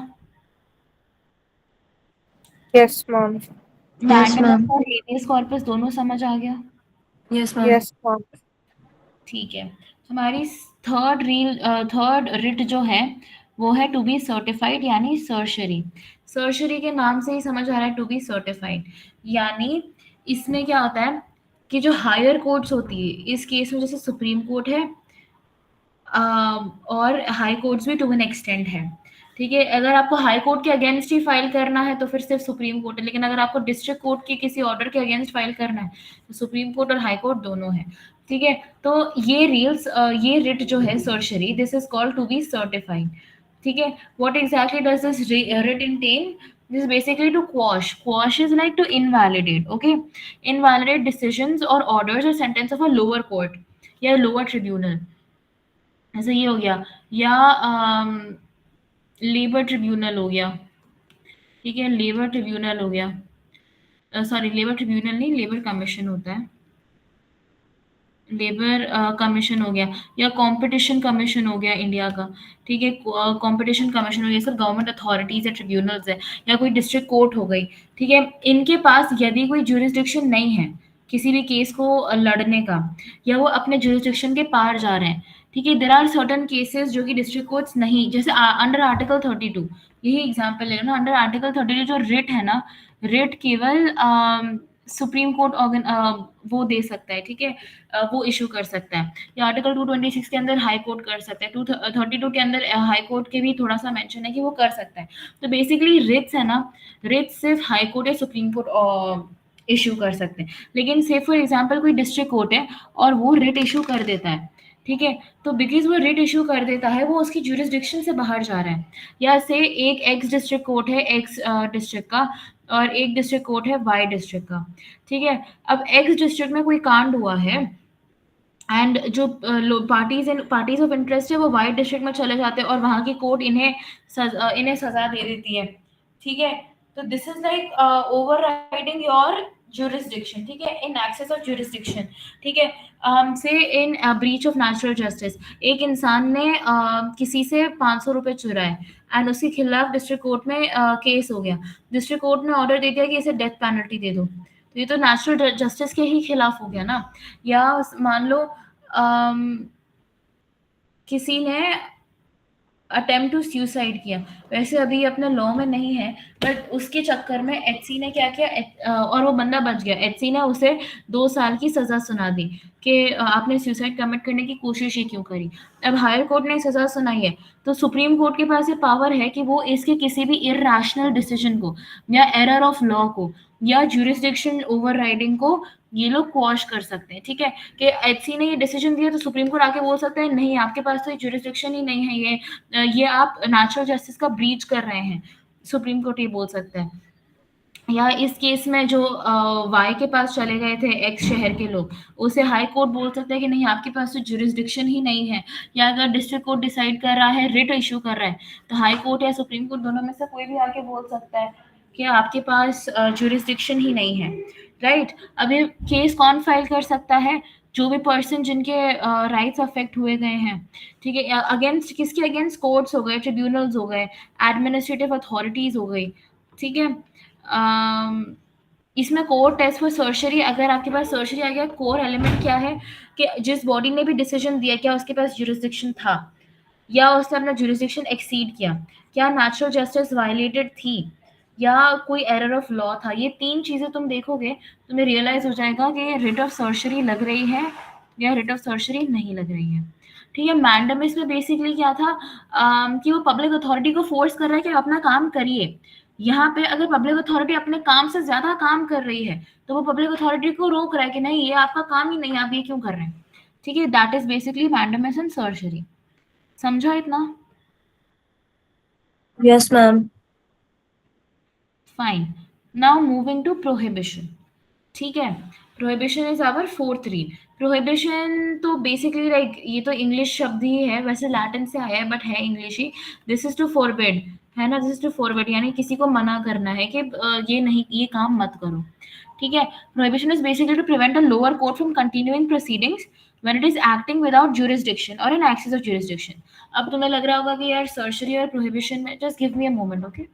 [SPEAKER 2] Yes, ma'am.
[SPEAKER 4] Yes,
[SPEAKER 1] mandamus
[SPEAKER 4] ma'am.
[SPEAKER 1] और हेबियस कॉर्पस दोनों समझ आ गया?
[SPEAKER 4] Yes, ma'am.
[SPEAKER 2] Yes, ma'am.
[SPEAKER 1] ठीक है, हमारी थर्ड रिट जो है वो है टू बी सर्टिफाइड यानी सर्शरी। सर्शरी के नाम से ही समझ आ रहा है टू बी सर्टिफाइड, यानी इसमें क्या होता है कि जो हायर कोर्ट्स होती है, इस केस में जैसे सुप्रीम कोर्ट है और हाई कोर्ट्स भी टू एन एक्सटेंट है। ठीक है, अगर आपको हाई कोर्ट के अगेंस्ट ही फाइल करना है तो फिर सिर्फ सुप्रीम कोर्ट है, लेकिन अगर आपको डिस्ट्रिक्ट कोर्ट के किसी ऑर्डर के अगेंस्ट फाइल करना है तो सुप्रीम कोर्ट और हाई कोर्ट दोनों है। ठीक है, तो ये रिट जो है certiorari, this is called to be certified. ठीक है, what exactly does this writ intend? This is basically to quash. Quash is like to invalidate. Okay, invalidate decisions or orders or sentence of a lower court या lower tribunal। ऐसे ये हो गया, या लेबर ट्रिब्यूनल हो गया। ठीक है, लेबर ट्रिब्यूनल हो गया, सॉरी लेबर ट्रिब्यूनल नहीं, लेबर कमीशन होता है, लेबर कमीशन हो गया, या कंपटीशन कमीशन हो गया इंडिया का। ठीक है, कंपटीशन कमीशन हो गया, सब गवर्नमेंट अथॉरिटीज है, ट्रिब्यूनल्स है, या कोई डिस्ट्रिक्ट कोर्ट हो गई। ठीक है, इनके पास यदि कोई ज्यूरिसडिक्शन नहीं है किसी भी केस को लड़ने का, या वो अपने ज्यूरिसडिक्शन के पार जा रहे हैं, ठीक है, देर आर सर्टन केसेस जो कि डिस्ट्रिक्ट कोर्ट्स नहीं, जैसे अंडर आर्टिकल 32, यही एग्जाम्पल ले लो ना, अंडर आर्टिकल 32 जो रिट है ना, रिट केवल सुप्रीम कोर्ट वो दे सकता है। ठीक है, वो इशू कर सकता है, या आर्टिकल 226 के अंदर हाई कोर्ट कर सकता है, 232 के अंदर हाई कोर्ट के भी थोड़ा सा मेंशन है कि वो कर सकता है। तो बेसिकली रिट्स है ना, रिट्स सिर्फ हाई कोर्ट या सुप्रीम कोर्ट इशू कर सकते हैं, लेकिन से फॉर एग्जांपल कोई डिस्ट्रिक्ट कोर्ट है और वो रिट इशू कर देता है, ठीक है, तो बिकॉज वो रिट इशू कर देता है वो उसकी ज्यूरिसडिक्शन से बाहर जा रहा है। या से एक एक्स डिस्ट्रिक्ट कोर्ट है एक्स डिस्ट्रिक्ट का, और एक डिस्ट्रिक्ट कोर्ट है वाई डिस्ट्रिक्ट का। ठीक है, अब एक्स डिस्ट्रिक्ट में कोई कांड हुआ है एंड जो पार्टीज ऑफ इंटरेस्ट है वो वाई डिस्ट्रिक्ट में चले जाते हैं और वहाँ की कोर्ट इन्हें सजा दे देती है। ठीक है, तो this is like over riding your jurisdiction। ठीक है, इन एक्सेस ऑफ jurisdiction। ठीक है, से इन ब्रीच ऑफ नेचुरल जस्टिस, एक इंसान ने किसी से 500 रुपए चुराए एंड उसके खिलाफ डिस्ट्रिक्ट कोर्ट में केस हो गया, डिस्ट्रिक्ट कोर्ट ने ऑर्डर दे दिया कि इसे डेथ पेनल्टी दे दो, तो ये तो नेचुरल जस्टिस के ही खिलाफ हो गया ना। या मान लो किसी ने अटेम्प्ट टू सुसाइड किया। वैसे अभी अपने लॉ में नहीं है, बट उसके चक्कर में एचसी ने क्या किया, और वो बंदा बच गया। एचसी ने उसे 2 साल की सजा सुना दी कि आपने सुसाइड कमिट करने की कोशिश ही क्यों करी। अब हायर कोर्ट ने सजा सुनाई है, तो सुप्रीम कोर्ट के पास ये पावर है कि वो इसके किसी भी इरैशनल डिसीजन को या एरर ऑफ लॉ को या ज्यूरिसडिक्शन ओवरराइडिंग को ये लोग क्वॉश कर सकते हैं। ठीक है, कि एचसी ने ये डिसीजन दिया तो सुप्रीम कोर्ट आके बोल सकता है नहीं, आपके पास तो ये ज्यूरिसडिक्शन ही नहीं है, ये आप नेचुरल जस्टिस का ब्रीच कर रहे हैं। सुप्रीम कोर्ट ये बोल सकता है। या इस केस में जो वाई के पास चले गए थे एक्स शहर के लोग, उसे हाई कोर्ट बोल सकता है कि नहीं, आपके पास तो ज्यूरिसडिक्शन ही नहीं है। या अगर डिस्ट्रिक्ट कोर्ट डिसाइड कर रहा है, रिट इशू कर रहा है, तो हाई कोर्ट या सुप्रीम कोर्ट दोनों में से कोई भी आके बोल सकता है कि आपके पास ज्यूरिसडिक्शन ही नहीं है। राइट, अब ये केस कौन फाइल कर सकता है? जो भी पर्सन जिनके राइट्स अफेक्ट हुए गए हैं। ठीक है, अगेंस्ट किसके अगेंस्ट? कोर्ट्स हो गए, ट्रिब्यूनल्स हो गए, एडमिनिस्ट्रेटिव अथॉरिटीज हो गई। ठीक है, इसमें कोर टेस्ट फॉर सर्जरी, अगर आपके पास सर्जरी आ गया, कोर एलिमेंट क्या है कि जिस बॉडी ने भी डिसीजन दिया, क्या उसके पास ज्यूरिसडिक्शन था या उसने अपना ज्यूरिसडिक्शन एक्सीड किया, क्या नेचुरल जस्टिस वायलेटेड थी, या कोई एरर ऑफ लॉ था। ये 3 चीजें तुम देखोगे, तुम्हें रियलाइज हो जाएगा कि रिट ऑफ सर्जरी लग रही है या रिट ऑफ सर्जरी नहीं लग रही है। ठीक है, मैंडेमिस में बेसिकली क्या था, कि वो पब्लिक अथॉरिटी को फोर्स कर रहा है कि आप अपना काम करिए। यहाँ पे अगर पब्लिक अथॉरिटी अपने काम से ज्यादा काम कर रही है, तो वो पब्लिक अथॉरिटी को रोक रहा है कि नहीं, ये आपका काम ही नहीं है, आप ये क्यों कर रहे हैं। ठीक है, that is basically mandamus and certiorari. समझा इतना?
[SPEAKER 4] Yes, ma'am.
[SPEAKER 1] Fine, now moving to prohibition. ठीक है, prohibition is our fourth writ. Prohibition तो बेसिकली लाइक, ये तो इंग्लिश शब्द ही है, वैसे लैटिन से आया है बट है इंग्लिश ही। दिस इज टू फॉरबिड, है ना, दिस इज टू फॉरबिड यानी किसी को मना करना है कि ये नहीं, ये काम मत करो। ठीक है, prohibition is basically to prevent a lower court from continuing proceedings when it is acting without jurisdiction or in excess of jurisdiction। अब तुम्हें लग रहा होगा कि यार सर्जरी और प्रोहिबिशन में, just give me a moment, okay.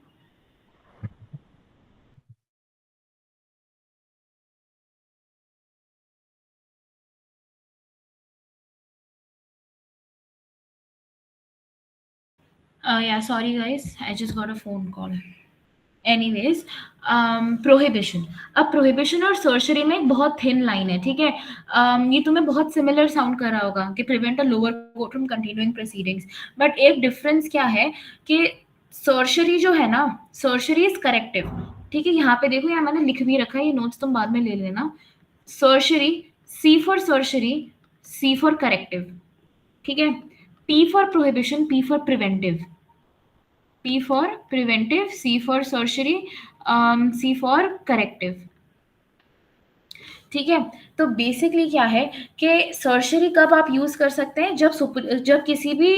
[SPEAKER 1] Yeah, sorry guys, I just got a phone call. Anyways, prohibition. अब प्रोहिबिशन और सर्जरी में एक बहुत थिन लाइन है। ठीक है, ये तुम्हें बहुत सिमिलर साउंड कर रहा होगा कि prevent a lower court from continuing proceedings, but एक डिफरेंस क्या है कि सर्जरी जो है ना, सर्जरी इज करेक्टिव। ठीक है, यहाँ पे देखो, यहाँ मैंने लिख भी रखा है, ये नोट्स तुम बाद में ले लेना। Certiorari, C for certiorari, C for corrective. ठीक है, P for prohibition, P for preventive. P for preventive, C for surgery, C for corrective। ठीक है, तो बेसिकली क्या है कि सर्जरी कब आप यूज कर सकते हैं? जब किसी भी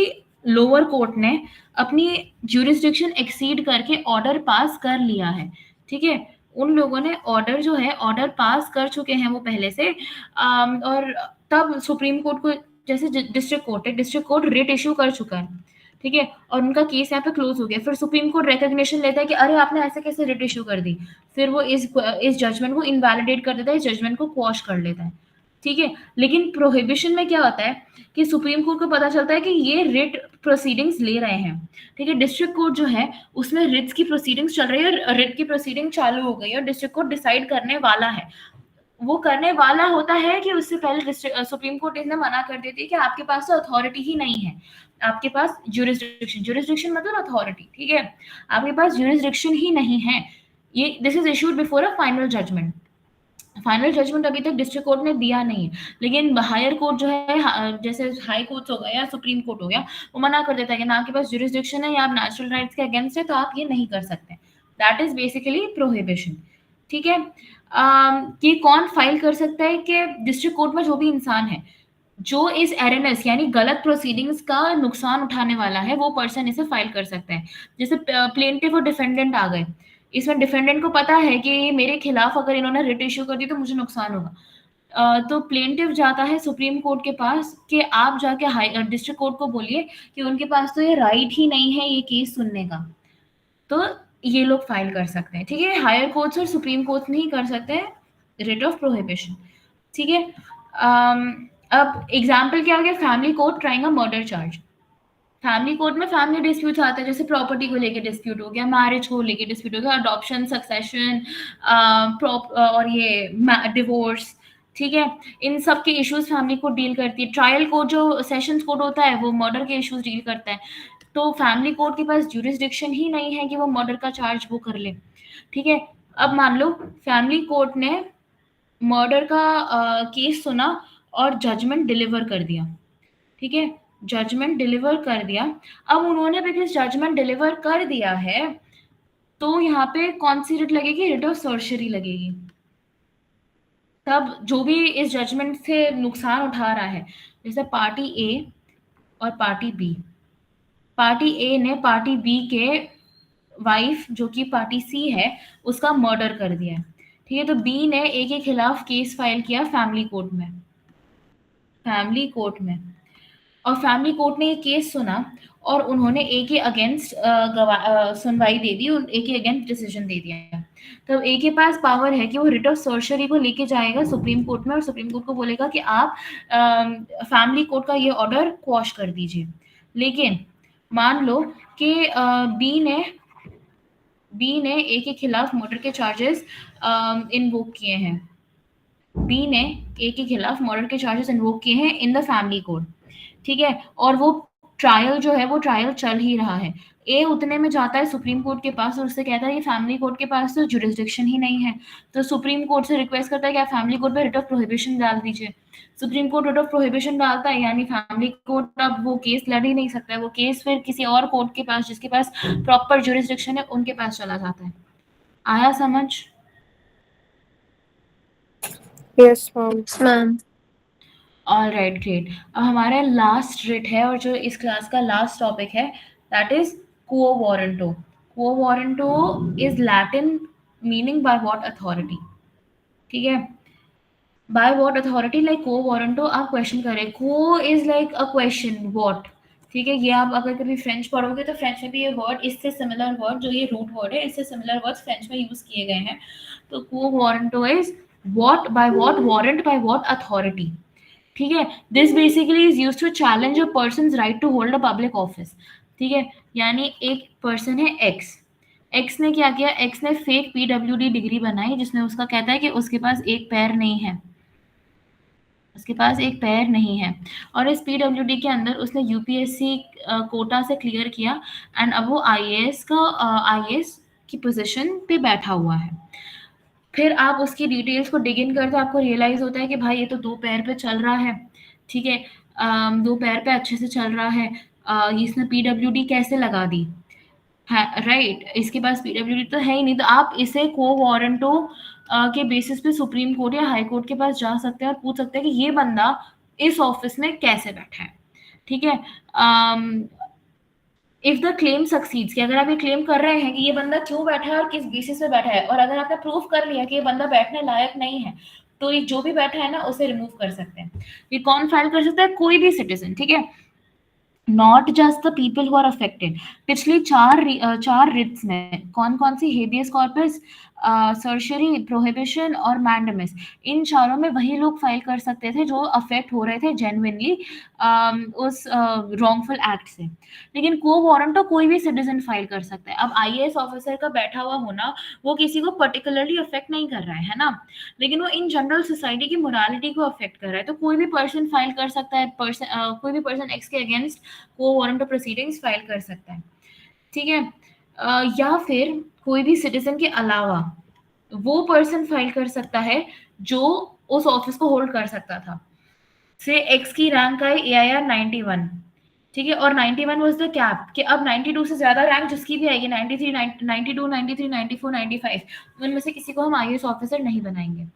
[SPEAKER 1] लोअर कोर्ट ने अपनी ज्यूरिसडिक्शन एक्सीड करके ऑर्डर पास कर लिया है। ठीक है, उन लोगों ने ऑर्डर जो है, ऑर्डर पास कर चुके हैं वो पहले से, और तब सुप्रीम कोर्ट को, जैसे डिस्ट्रिक्ट कोर्ट है, डिस्ट्रिक्ट कोर्ट रिट इशू कर चुका है। ठीक है, और उनका केस यहाँ पे क्लोज हो गया, फिर सुप्रीम कोर्ट रिकग्निशन लेता है कि अरे आपने ऐसे कैसे रिट इशू कर दी, फिर वो इस जजमेंट को इनवैलिडेट कर देता है, इस जजमेंट को क्वॉश कर लेता है। ठीक है, लेकिन प्रोहिबिशन में क्या होता है कि सुप्रीम कोर्ट को पता चलता है कि ये रिट प्रोसीडिंग्स ले रहे हैं। ठीक है, डिस्ट्रिक्ट कोर्ट जो है उसमें रिट्स की प्रोसीडिंग्स चल रही है, रिट की प्रोसीडिंग चालू हो गई है और डिस्ट्रिक्ट कोर्ट डिसाइड करने वाला है। वो करने वाला होता है कि उससे पहले सुप्रीम कोर्ट इसने मना कर देती है कि आपके पास तो अथॉरिटी ही नहीं है, आपके पास ज्यूरिसडिक्शन, ज्यूरिसडिक्शन मतलब अथॉरिटी। ठीक है, आपके पास ज्यूरिसडिक्शन ही नहीं है। ये this is issued before a final judgement. Final judgement अभी तक डिस्ट्रिक्ट कोर्ट ने दिया नहीं है, लेकिन हायर कोर्ट जो है, जैसे हाई कोर्ट हो गया या सुप्रीम कोर्ट हो गया, वो मना कर देता है कि ना आपके पास ज्यूरिसडिक्शन है या आप नेचुरल राइट्स के अगेंस्ट है, तो आप ये नहीं कर सकते। That is basically prohibition. ठीक है, ये कौन फाइल कर सकता है कि डिस्ट्रिक्ट कोर्ट में जो भी इंसान है जो इस एरनेस यानी गलत प्रोसीडिंग्स का नुकसान उठाने वाला है, वो पर्सन इसे फाइल कर सकता है। जैसे प्लेंटिफ और डिफेंडेंट आ गए, इसमें डिफेंडेंट को पता है कि मेरे खिलाफ अगर इन्होंने रिट इश्यू कर दी तो मुझे नुकसान होगा, तो प्लेंटिफ जाता है सुप्रीम कोर्ट के पास कि आप जाके डिस्ट्रिक्ट कोर्ट को बोलिए कि उनके पास तो ये राइट ही नहीं है ये केस सुनने का, तो ये लोग फाइल कर सकते हैं। ठीक है, हायर कोर्ट्स और सुप्रीम कोर्ट नहीं कर सकते हैं रिट ऑफ प्रोहिबिशन। ठीक है, अब एग्जाम्पल क्या हो गया, family court trying a murder charge. Family court में फैमिली डिस्प्यूट्स आते हैं, जैसे प्रॉपर्टी को लेके डिस्प्यूट हो गया, मैरिज को लेके डिस्प्यूट हो गया, अडॉप्शन, सक्सेशन और ये डिवोर्स, ठीक है, इन सब के इश्यूज फैमिली कोर्ट डील करती है। ट्रायल कोर्ट जो सेशंस कोर्ट होता है वो मर्डर के इश्यूज डील करता है। तो फैमिली कोर्ट के पास ज्यूरिसडिक्शन ही नहीं है कि वो मर्डर का चार्ज वो कर ले, ठीक है। अब मान लो फैमिली कोर्ट ने मर्डर का केस सुना और जजमेंट डिलीवर कर दिया, ठीक है, जजमेंट डिलीवर कर दिया। अब उन्होंने बिकॉज जजमेंट डिलीवर कर दिया है तो यहाँ पे कौन सी रिट लगेगी, रिट ऑफ सर्शरी लगेगी। तब जो भी इस जजमेंट से नुकसान उठा रहा है, जैसे पार्टी ए और पार्टी बी, पार्टी ए ने पार्टी बी के वाइफ जो कि पार्टी सी है उसका मर्डर कर दिया है, ठीक है। तो बी ने ए के खिलाफ केस फाइल किया फैमिली कोर्ट में, फैमिली कोर्ट में, और फैमिली कोर्ट ने ये केस सुना और उन्होंने ए के अगेंस्ट सुनवाई दे दी, ए के अगेंस्ट डिसीजन दे दिया। तो ए के पास पावर है कि वो रिट ऑफ सर्शरी को लेके जाएगा सुप्रीम कोर्ट में और सुप्रीम कोर्ट को बोलेगा कि आप फैमिली कोर्ट का ये ऑर्डर क्वॉश कर दीजिए। लेकिन मान लो कि बी ने ए के खिलाफ मर्डर के चार्जेस इन्वोक किए हैं, बी ने ए के खिलाफ मर्डर के चार्जेस इन्वोक किए हैं इन द फैमिली कोर्ट, ठीक है, और वो ट्रायल जो है वो ट्रायल चल ही रहा है। ए उतने में जाता है सुप्रीम कोर्ट के पास और उससे कहता है कि फैमिली कोर्ट के पास तो जुरिस्डिक्शन ही नहीं है, तो सुप्रीम कोर्ट से रिक्वेस्ट करता है कि आप फैमिली कोर्ट पे रिट ऑफ प्रोहिबिशन डाल दीजिए। Supreme court writ of prohibition डालता है, यानी फैमिली कोर्ट अब वो केस लड़ ही नहीं सकता है, वो केस फिर किसी और कोर्ट के पास जिसके पास प्रॉपर जुरिस्डिक्शन है उनके पास चला जाता है। आया समझ?
[SPEAKER 2] Yes, ma'am.
[SPEAKER 4] Yes, ma'am.
[SPEAKER 1] All right, great. अब हमारा लास्ट रिट है और जो इस क्लास का लास्ट टॉपिक है that is quo warranto. Quo warranto is Latin meaning by what authority, ठीक है, by what authority, like quo warranto. आप क्वेश्चन करें, quo is like a question, what, ठीक है। ये आप अगर कभी फ्रेंच पढ़ोगे तो फ्रेंच में भी ये वर्ड, इससे सिमिलर वर्ड जो ये रूट वर्ड है, इससे सिमिलर वर्ड्स फ्रेंच में यूज किए गए हैं। तो quo warranto is what, by what, warrant by what authority, ठीक है। This basically is use to challenge a person right to hold a public office, ठीक है। यानी एक पर्सन है एक्स, एक्स ने क्या किया, एक्स ने फेक पीडब्ल्यूडी डिग्री बनाई जिसमें उसका कहता है कि उसके पास एक पैर नहीं है, उसके पास एक पैर नहीं है, और इस पीडब्ल्यूडी के अंदर उसने यूपीएससी कोटा से क्लियर किया एंड अब वो आईएएस की पोजीशन पे बैठा हुआ है। फिर आप उसकी डिटेल्स को डिग इन करते आपको रियलाइज होता है कि भाई ये तो दो पैर पे चल रहा है, ठीक है, दो पैर पे अच्छे से चल रहा है, इसने पीडब्ल्यूडी कैसे लगा दी है, राइट, इसके पास पीडब्ल्यूडी तो है ही नहीं। तो आप इसे को वारंटो के बेसिस पे सुप्रीम कोर्ट या हाई कोर्ट के पास जा सकते हैं और पूछ सकते हैं कि ये बंदा इस ऑफिस में कैसे बैठा है, ठीक है। इफ द क्लेम सक्सीड्स, कि अगर आप ये क्लेम कर रहे हैं कि ये बंदा क्यों बैठा है और किस बेसिस पे बैठा है, और अगर आपने प्रूफ कर लिया कि ये बंदा बैठने लायक नहीं है, तो ये जो भी बैठा है ना उसे रिमूव कर सकते हैं। ये कौन फाइल कर सकता है, कोई भी सिटीजन, ठीक है, not just the people who are affected. पिछली चार रिट्स में कौन कौन सी, हेबियस कॉर्पस, सर्शरी, प्रोहिबिशन और मैंडेमिस, इन चारों में वही लोग फाइल कर सकते थे जो अफेक्ट हो रहे थे जेन्युइनली उस रॉन्गफुल एक्ट से। लेकिन को वारंटो कोई भी सिटीजन फाइल कर सकता है। अब आईएएस ऑफिसर का बैठा हुआ होना वो किसी को पर्टिकुलरली अफेक्ट नहीं कर रहा है ना, लेकिन वो इन जनरल सोसाइटी की मोरालिटी को अफेक्ट कर रहा है, तो कोई भी पर्सन फाइल कर सकता है, कोई भी पर्सन एक्स के अगेंस्ट को वारंट ऑफ प्रोसीडिंग्स फाइल कर सकता है, ठीक है। या फिर कोई भी सिटीजन के अलावा वो पर्सन फाइल कर सकता है जो उस ऑफिस को होल्ड कर सकता था। से एक्स की रैंक आई AIR 91, ठीक है, और 91 वाज द कैप कि अब 92 से ज्यादा रैंक जिसकी भी आएगी, 93, 92, 93, 94, 95, उनमें से किसी को हम आईएएस ऑफिसर नहीं बनाएंगे।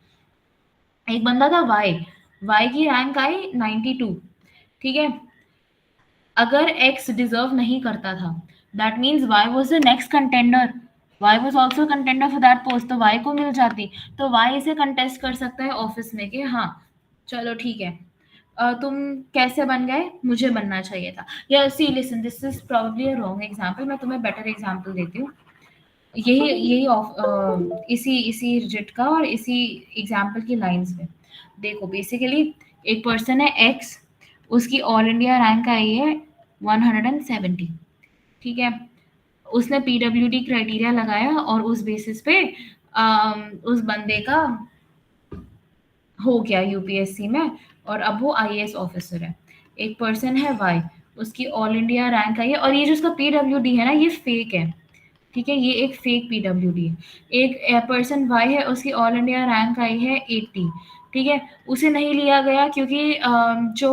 [SPEAKER 1] एक बंदा था वाई की रैंक आई 92, ठीक है, अगर एक्स डिजर्व नहीं करता था that means why was the next contender, why was also contender for that post, तो वाई को मिल जाती, तो वाई इसे कंटेस्ट कर सकता है ऑफिस में कि हाँ चलो ठीक है, तुम कैसे बन गए, मुझे बनना चाहिए था। या see listen, this is probably a wrong example, मैं तुम्हें बेटर एग्जांपल देती हूँ। यही इसी रिट का और इसी एग्जांपल की लाइंस में देखो। बेसिकली एक पर्सन है एक्स, उसकी ऑल इंडिया रैंक आई है 170, ठीक है। उसने पीडब्ल्यूडी क्राइटेरिया लगाया और उस बेसिस पे उस बंदे का हो गया यूपीएससी में, और अब वो आईएएस ऑफिसर है। एक पर्सन है वाई, उसकी ऑल इंडिया रैंक आई है, और ये जो उसका पीडब्ल्यूडी है ना, ये फेक है, ठीक है, ये एक फेक पीडब्ल्यूडी है। एक पर्सन वाई है, उसकी ऑल इंडिया रैंक आई है 80, ठीक है, उसे नहीं लिया गया क्योंकि जो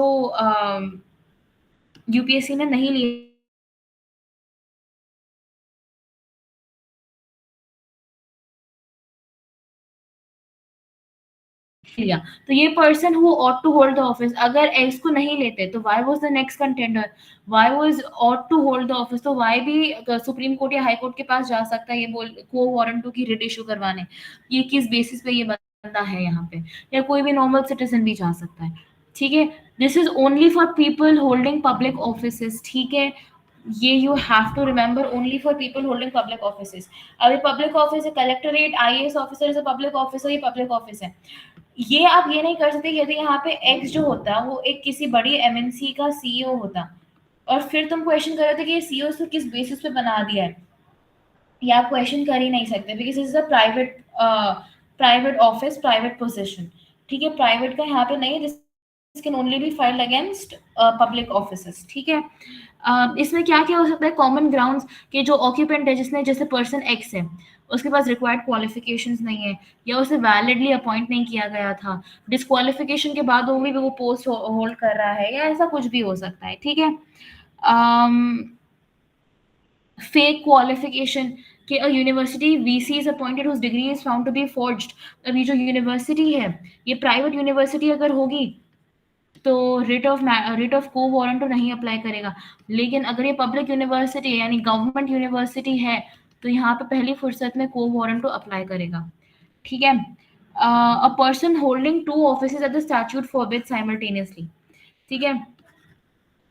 [SPEAKER 1] यूपीएससी ने नहीं लिया लिया, तो ये person who ought to hold the office, अगर एक्स को नहीं लेते तो why was the next contender, why was ought to hold the office, तो वाई भी सुप्रीम कोर्ट या हाई कोर्ट के पास जा सकता है ये बोल को वारंटू की रिट इशू करवाने, ये किस बेसिस पे ये बंदा है यहाँ पे, या कोई भी नॉर्मल सिटीजन भी जा सकता है, ठीक है। This is only for people holding public offices, ठीक है, ये you have to remember, only for people holding public offices. अभी पब्लिक ऑफिस है, collectorate, IAS officer is a public officer, ये पब्लिक ऑफिस है। ये आप ये नहीं कर सकते यदि यहाँ पे एक्स जो होता वो एक किसी बड़ी एमएनसी का सीईओ होता, और फिर तुम क्वेश्चन कर रहे थे कि ये सीईओ को किस बेसिस पे बना दिया है, ये आप क्वेश्चन कर ही नहीं सकते, because is a private office, private position, ठीक है, प्राइवेट का यहाँ पे नहीं है, this can only be filed against public offices, ठीक है। इसमें क्या क्या हो सकता है कॉमन ग्राउंड्स के, जो ऑक्यूपेंट है जिसने, जैसे पर्सन एक्स है, उसके पास रिक्वायर्ड क्वालिफिकेशंस नहीं है, या उसे वैलिडली अपॉइंट नहीं किया गया था, डिस्क्वालिफिकेशन के बाद भी वो पोस्ट होल्ड कर रहा है, या ऐसा कुछ भी हो सकता है, ठीक है। फेक क्वालिफिकेशन कि a university VC is appointed whose degree is found to be forged. अभी जो यूनिवर्सिटी है, ये प्राइवेट यूनिवर्सिटी अगर होगी तो रिट ऑफ को वारंट नहीं अप्लाई करेगा, लेकिन अगर ये पब्लिक यूनिवर्सिटी है यानी गवर्नमेंट यूनिवर्सिटी है, तो यहाँ पे पहली फुर्सत में को वारंट अप्लाई करेगा, ठीक है। A person holding two offices at the statute forbid simultaneously, ठीक है,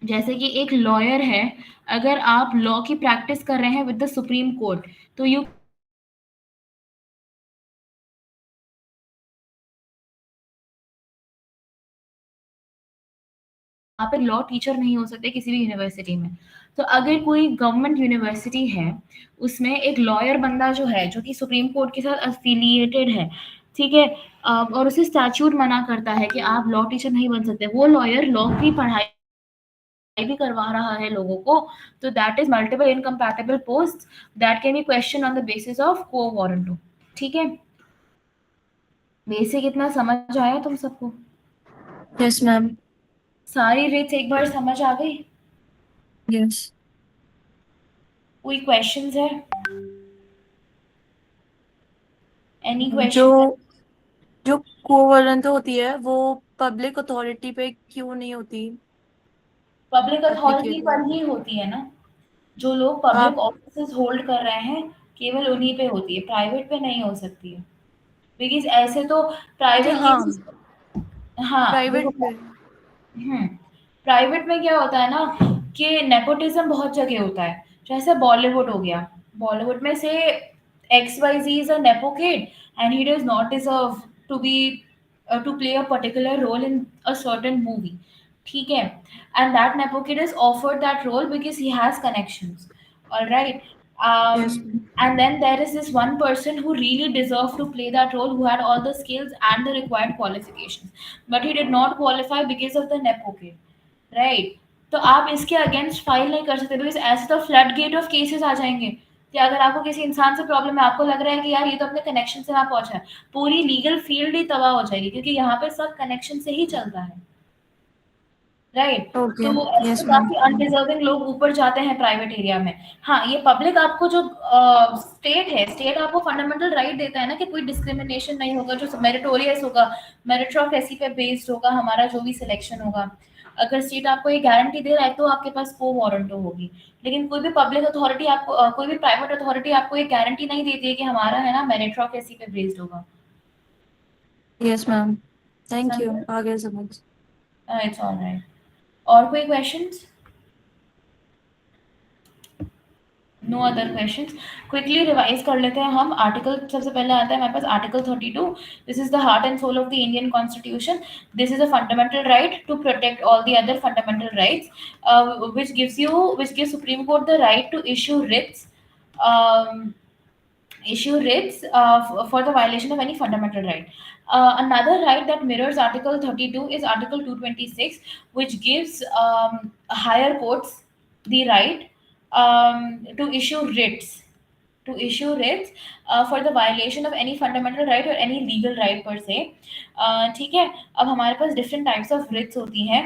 [SPEAKER 1] जैसे कि एक लॉयर है, अगर आप लॉ की प्रैक्टिस कर रहे हैं विद द सुप्रीम कोर्ट, तो यू आप एक लॉ टीचर नहीं हो सकते किसी भी यूनिवर्सिटी में। तो अगर कोई गवर्नमेंट यूनिवर्सिटी है, उसमें एक लॉयर बंदा जो है, जो कि सुप्रीम कोर्ट के साथ एफिलिएटेड है, ठीक है, और उसे स्टैट्यूट मना करता है कि आप लॉ टीचर नहीं बन सकते, वो लॉयर लॉ की पढ़ाई भी करवा रहा है लोगों को, तो that is multiple incompatible post that can be question on the basis of को वारंटो, ठीक है। बेसिक इतना समझ आया तुम सबको?
[SPEAKER 4] Yes ma'am.
[SPEAKER 1] सारी रिट्स एक बार समझ आ गई?
[SPEAKER 4] यस।
[SPEAKER 1] कोई क्वेश्चंस है? एनी
[SPEAKER 4] जो
[SPEAKER 1] क्वेश्चन?
[SPEAKER 4] जो कोवलेंट होती है वो पब्लिक अथॉरिटी पे क्यों नहीं होती
[SPEAKER 1] पब्लिक अथॉरिटी
[SPEAKER 4] एप्लीकेबल?
[SPEAKER 1] पर ही होती है ना, जो लोग पब्लिक
[SPEAKER 4] आप
[SPEAKER 1] ऑफिसेज होल्ड कर रहे हैं, केवल उन्हीं पे होती है, प्राइवेट पे नहीं हो सकती है, बिकॉज ऐसे तो
[SPEAKER 4] अच्छा,
[SPEAKER 1] प्राइवेट
[SPEAKER 4] हाँ,
[SPEAKER 1] केसेस, हाँ देखो,
[SPEAKER 4] प्राइवेट में।
[SPEAKER 1] हम्म, प्राइवेट में क्या होता है ना कि नेपोटिज्म बहुत जगह होता है, जैसे बॉलीवुड हो गया, बॉलीवुड में से X Y Z is a nepo kid and he does not deserve to be to play a particular role in a certain movie, ठीक है, and that nepo kid is offered that role because he has connections, alright,
[SPEAKER 4] yes.
[SPEAKER 1] and then there is this one person who really deserved to play that role, who had all the skills and the required qualifications, but he did not qualify because of the nepo kid, right? तो आप इसके अगेंस्ट फाइल नहीं कर सकते, बिकॉज ऐसे तो फ्लड गेट ऑफ केसेस आ जाएंगे कि अगर आपको किसी इंसान से प्रॉब्लम है, आपको लग रहा है कि यार ये तो अपने कनेक्शन से वहां पहुंचा है, पूरी लीगल फील्ड ही तबाह हो जाएगी, क्योंकि यहाँ पे सब कनेक्शन से ही चलता है, राइट।
[SPEAKER 4] ओके।
[SPEAKER 1] तो ऐसे
[SPEAKER 4] यस
[SPEAKER 1] तो
[SPEAKER 4] मैम।
[SPEAKER 1] काफी अनडिजर्विंग लोग ऊपर जाते हैं प्राइवेट एरिया में। हाँ, ये पब्लिक आपको जो स्टेट है, स्टेट आपको फंडामेंटल राइट देता है ना कि कोई डिस्क्रिमिनेशन नहीं होगा, जो मेरिटोरियस होगा, मेरिटोक्रेसी पे बेस्ड होगा हमारा जो भी सिलेक्शन होगा, अगर स्टेट आपको ये गारंटी दे रहा है तो आपके पास को वारंटो होगी। लेकिन कोई भी पब्लिक अथॉरिटी आपको कोई भी प्राइवेट अथॉरिटी आपको ये गारंटी नहीं देती है कि हमारा है ना मेरिटोक्रेसी पे बेस्ड होगा।
[SPEAKER 4] Yes ma'am. थैंक यू,
[SPEAKER 1] समझे?
[SPEAKER 4] आ गया समझ।
[SPEAKER 1] It's alright. और कोई questions? No other questions. Quickly revise कर लेते हैं हम। आर्टिकल सबसे पहले आता है हमारे पास article 32। This is the heart and soul of the Indian Constitution. This is a fundamental right to protect all the other fundamental rights, which gives Supreme Court the right to issue writs for the violation of any fundamental right. Another right that mirrors Article 32 is Article 226, which gives higher courts the right to issue writs for the violation of any fundamental right or any legal right per se. ठीक है, अब हमारे पास डिफरेंट टाइप्स ऑफ रिट्स होती हैं।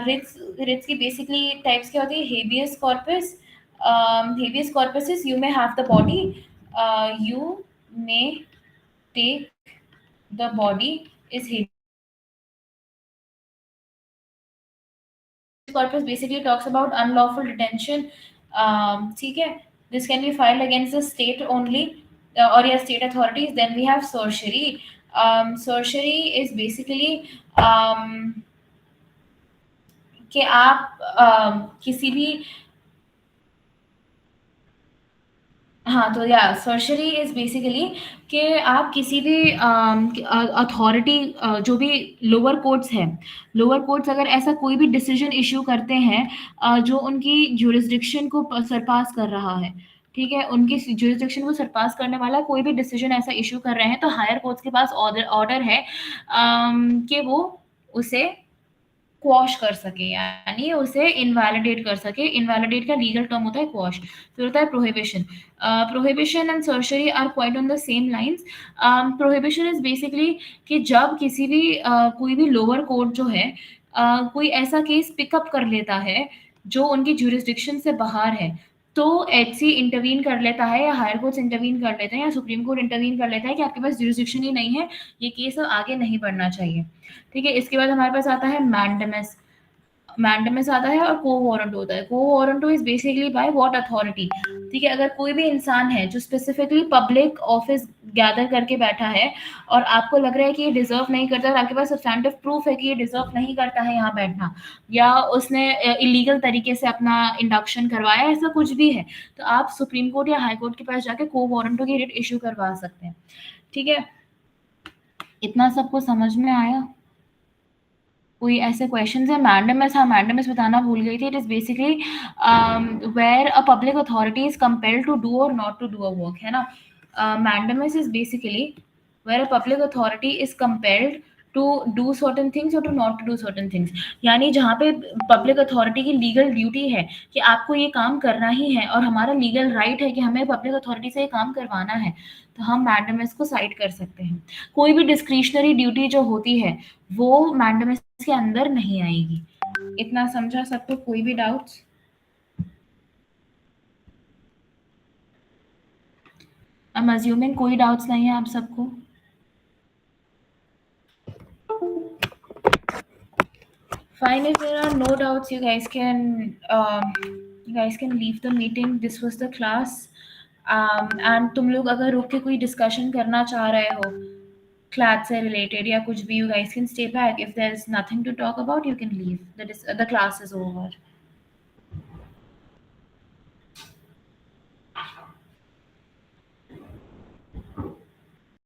[SPEAKER 1] रिट्स की बेसिकली टाइप्स क्या होती है? Habeas corpus. Habeas corpus is you may have the body, you may take the body is habeas corpus basically talks about unlawful detention. ठीक है, this can be filed against the state only or your state authorities. Then we have sorcery. Sorcery is basically कि आप किसी भी हाँ, तो या सर्जरी इज़ बेसिकली कि आप किसी भी अथॉरिटी जो भी लोअर कोर्ट्स हैं, लोअर कोर्ट्स अगर ऐसा कोई भी डिसीजन इश्यू करते हैं जो उनकी ज्यूरिसडिक्शन को सरपास कर रहा है, ठीक है? उनकी ज्यूरिसडिक्शन को सरपास करने वाला कोई भी डिसीजन ऐसा इश्यू कर रहे हैं, तो हायर कोर्ट्स के पास ऑर्डर है कि वो उसे क्वॉश कर सके, यानी उसे इनवैलिडेट कर सके। इनवैलिडेट का लीगल टर्म होता है क्वॉश। फिर होता है prohibition. Prohibition and surgery are quite on the same lines. Prohibition is basically कि जब किसी भी कोई भी लोअर कोर्ट जो है कोई ऐसा केस पिकअप कर लेता है जो उनकी ज्यूरिसडिक्शन से बाहर है, तो एचसी इंटरवीन कर लेता है या हायर कोर्ट्स इंटरवीन कर लेते हैं या सुप्रीम कोर्ट इंटरवीन कर लेता है कि आपके पास ज्यूरिसडिक्शन ही नहीं है, ये केस अब आगे नहीं बढ़ना चाहिए। ठीक है, इसके बाद हमारे पास आता है मैंडेमस। मैंडेमस आता है और को वारंटो होता है। को warranto is basically bye what authority. ठीक है, अगर कोई भी इंसान है जो स्पेसिफिकली पब्लिक ऑफिस गैदर करके बैठा है और आपको लग रहा है कि ये डिजर्व नहीं करता और आपके पास सब्सटैंटिव प्रूफ है कि ये डिजर्व नहीं करता है यहाँ बैठना, या उसने इलीगल तरीके से अपना इंडक्शन करवाया, ऐसा कुछ भी है, तो आप सुप्रीम कोर्ट या हाई कोर्ट के पास जाके को वारंटो की रिट इशू करवा सकते हैं। ठीक है, इतना सबको समझ में आया? कोई ऐसे क्वेश्चंस है? मैंडेमस, हाँ मैंडेमस बताना भूल गई थी। It is basically where a public authority is compelled to do और not to do a work, है ना? Mandamus is basically where a public authority is compelled to do certain things और to not to do certain things, यानी जहाँ पे पब्लिक अथॉरिटी की लीगल ड्यूटी है कि आपको ये काम करना ही है और हमारा लीगल राइट है कि हमें पब्लिक अथॉरिटी से ये काम करवाना है, तो हम मैंडेमस को साइड कर सकते हैं। कोई भी डिस्क्रिशनरी ड्यूटी जो होती है वो मैंडेमस के अंदर नहीं आएगी। इतना समझा सबको? कोई भी डाउट्स? आई एम अज्यूमिंग कोई डाउट्स नहीं है आप सबको। Fine, if there are no doubts, you guys can leave the meeting. This was the class. And तुम लोग अगर रुक के कोई डिस्कशन करना चाह रहे हो क्लास से रिलेटेड या कुछ भी, you guys can stay back. If there's nothing to talk about, you can leave. The class is over.